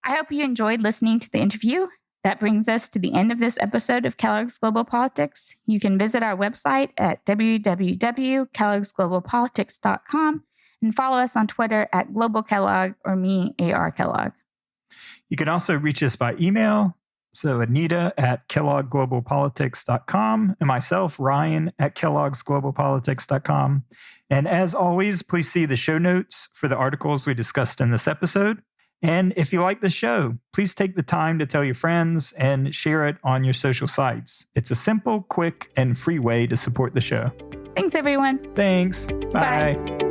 I hope you enjoyed listening to the interview. That brings us to the end of this episode of Kellogg's Global Politics. You can visit our website at www.kelloggsglobalpolitics.com and follow us on Twitter at Global Kellogg or me, AR Kellogg. You can also reach us by email So Anita at kellogglobalpolitics.com and myself, Ryan, at kellogg'sglobalpolitics.com. And as always, please see the show notes for the articles we discussed in this episode. And if you like the show, please take the time to tell your friends and share it on your social sites. It's a simple, quick, and free way to support the show. Thanks, everyone. Thanks. Bye. Bye.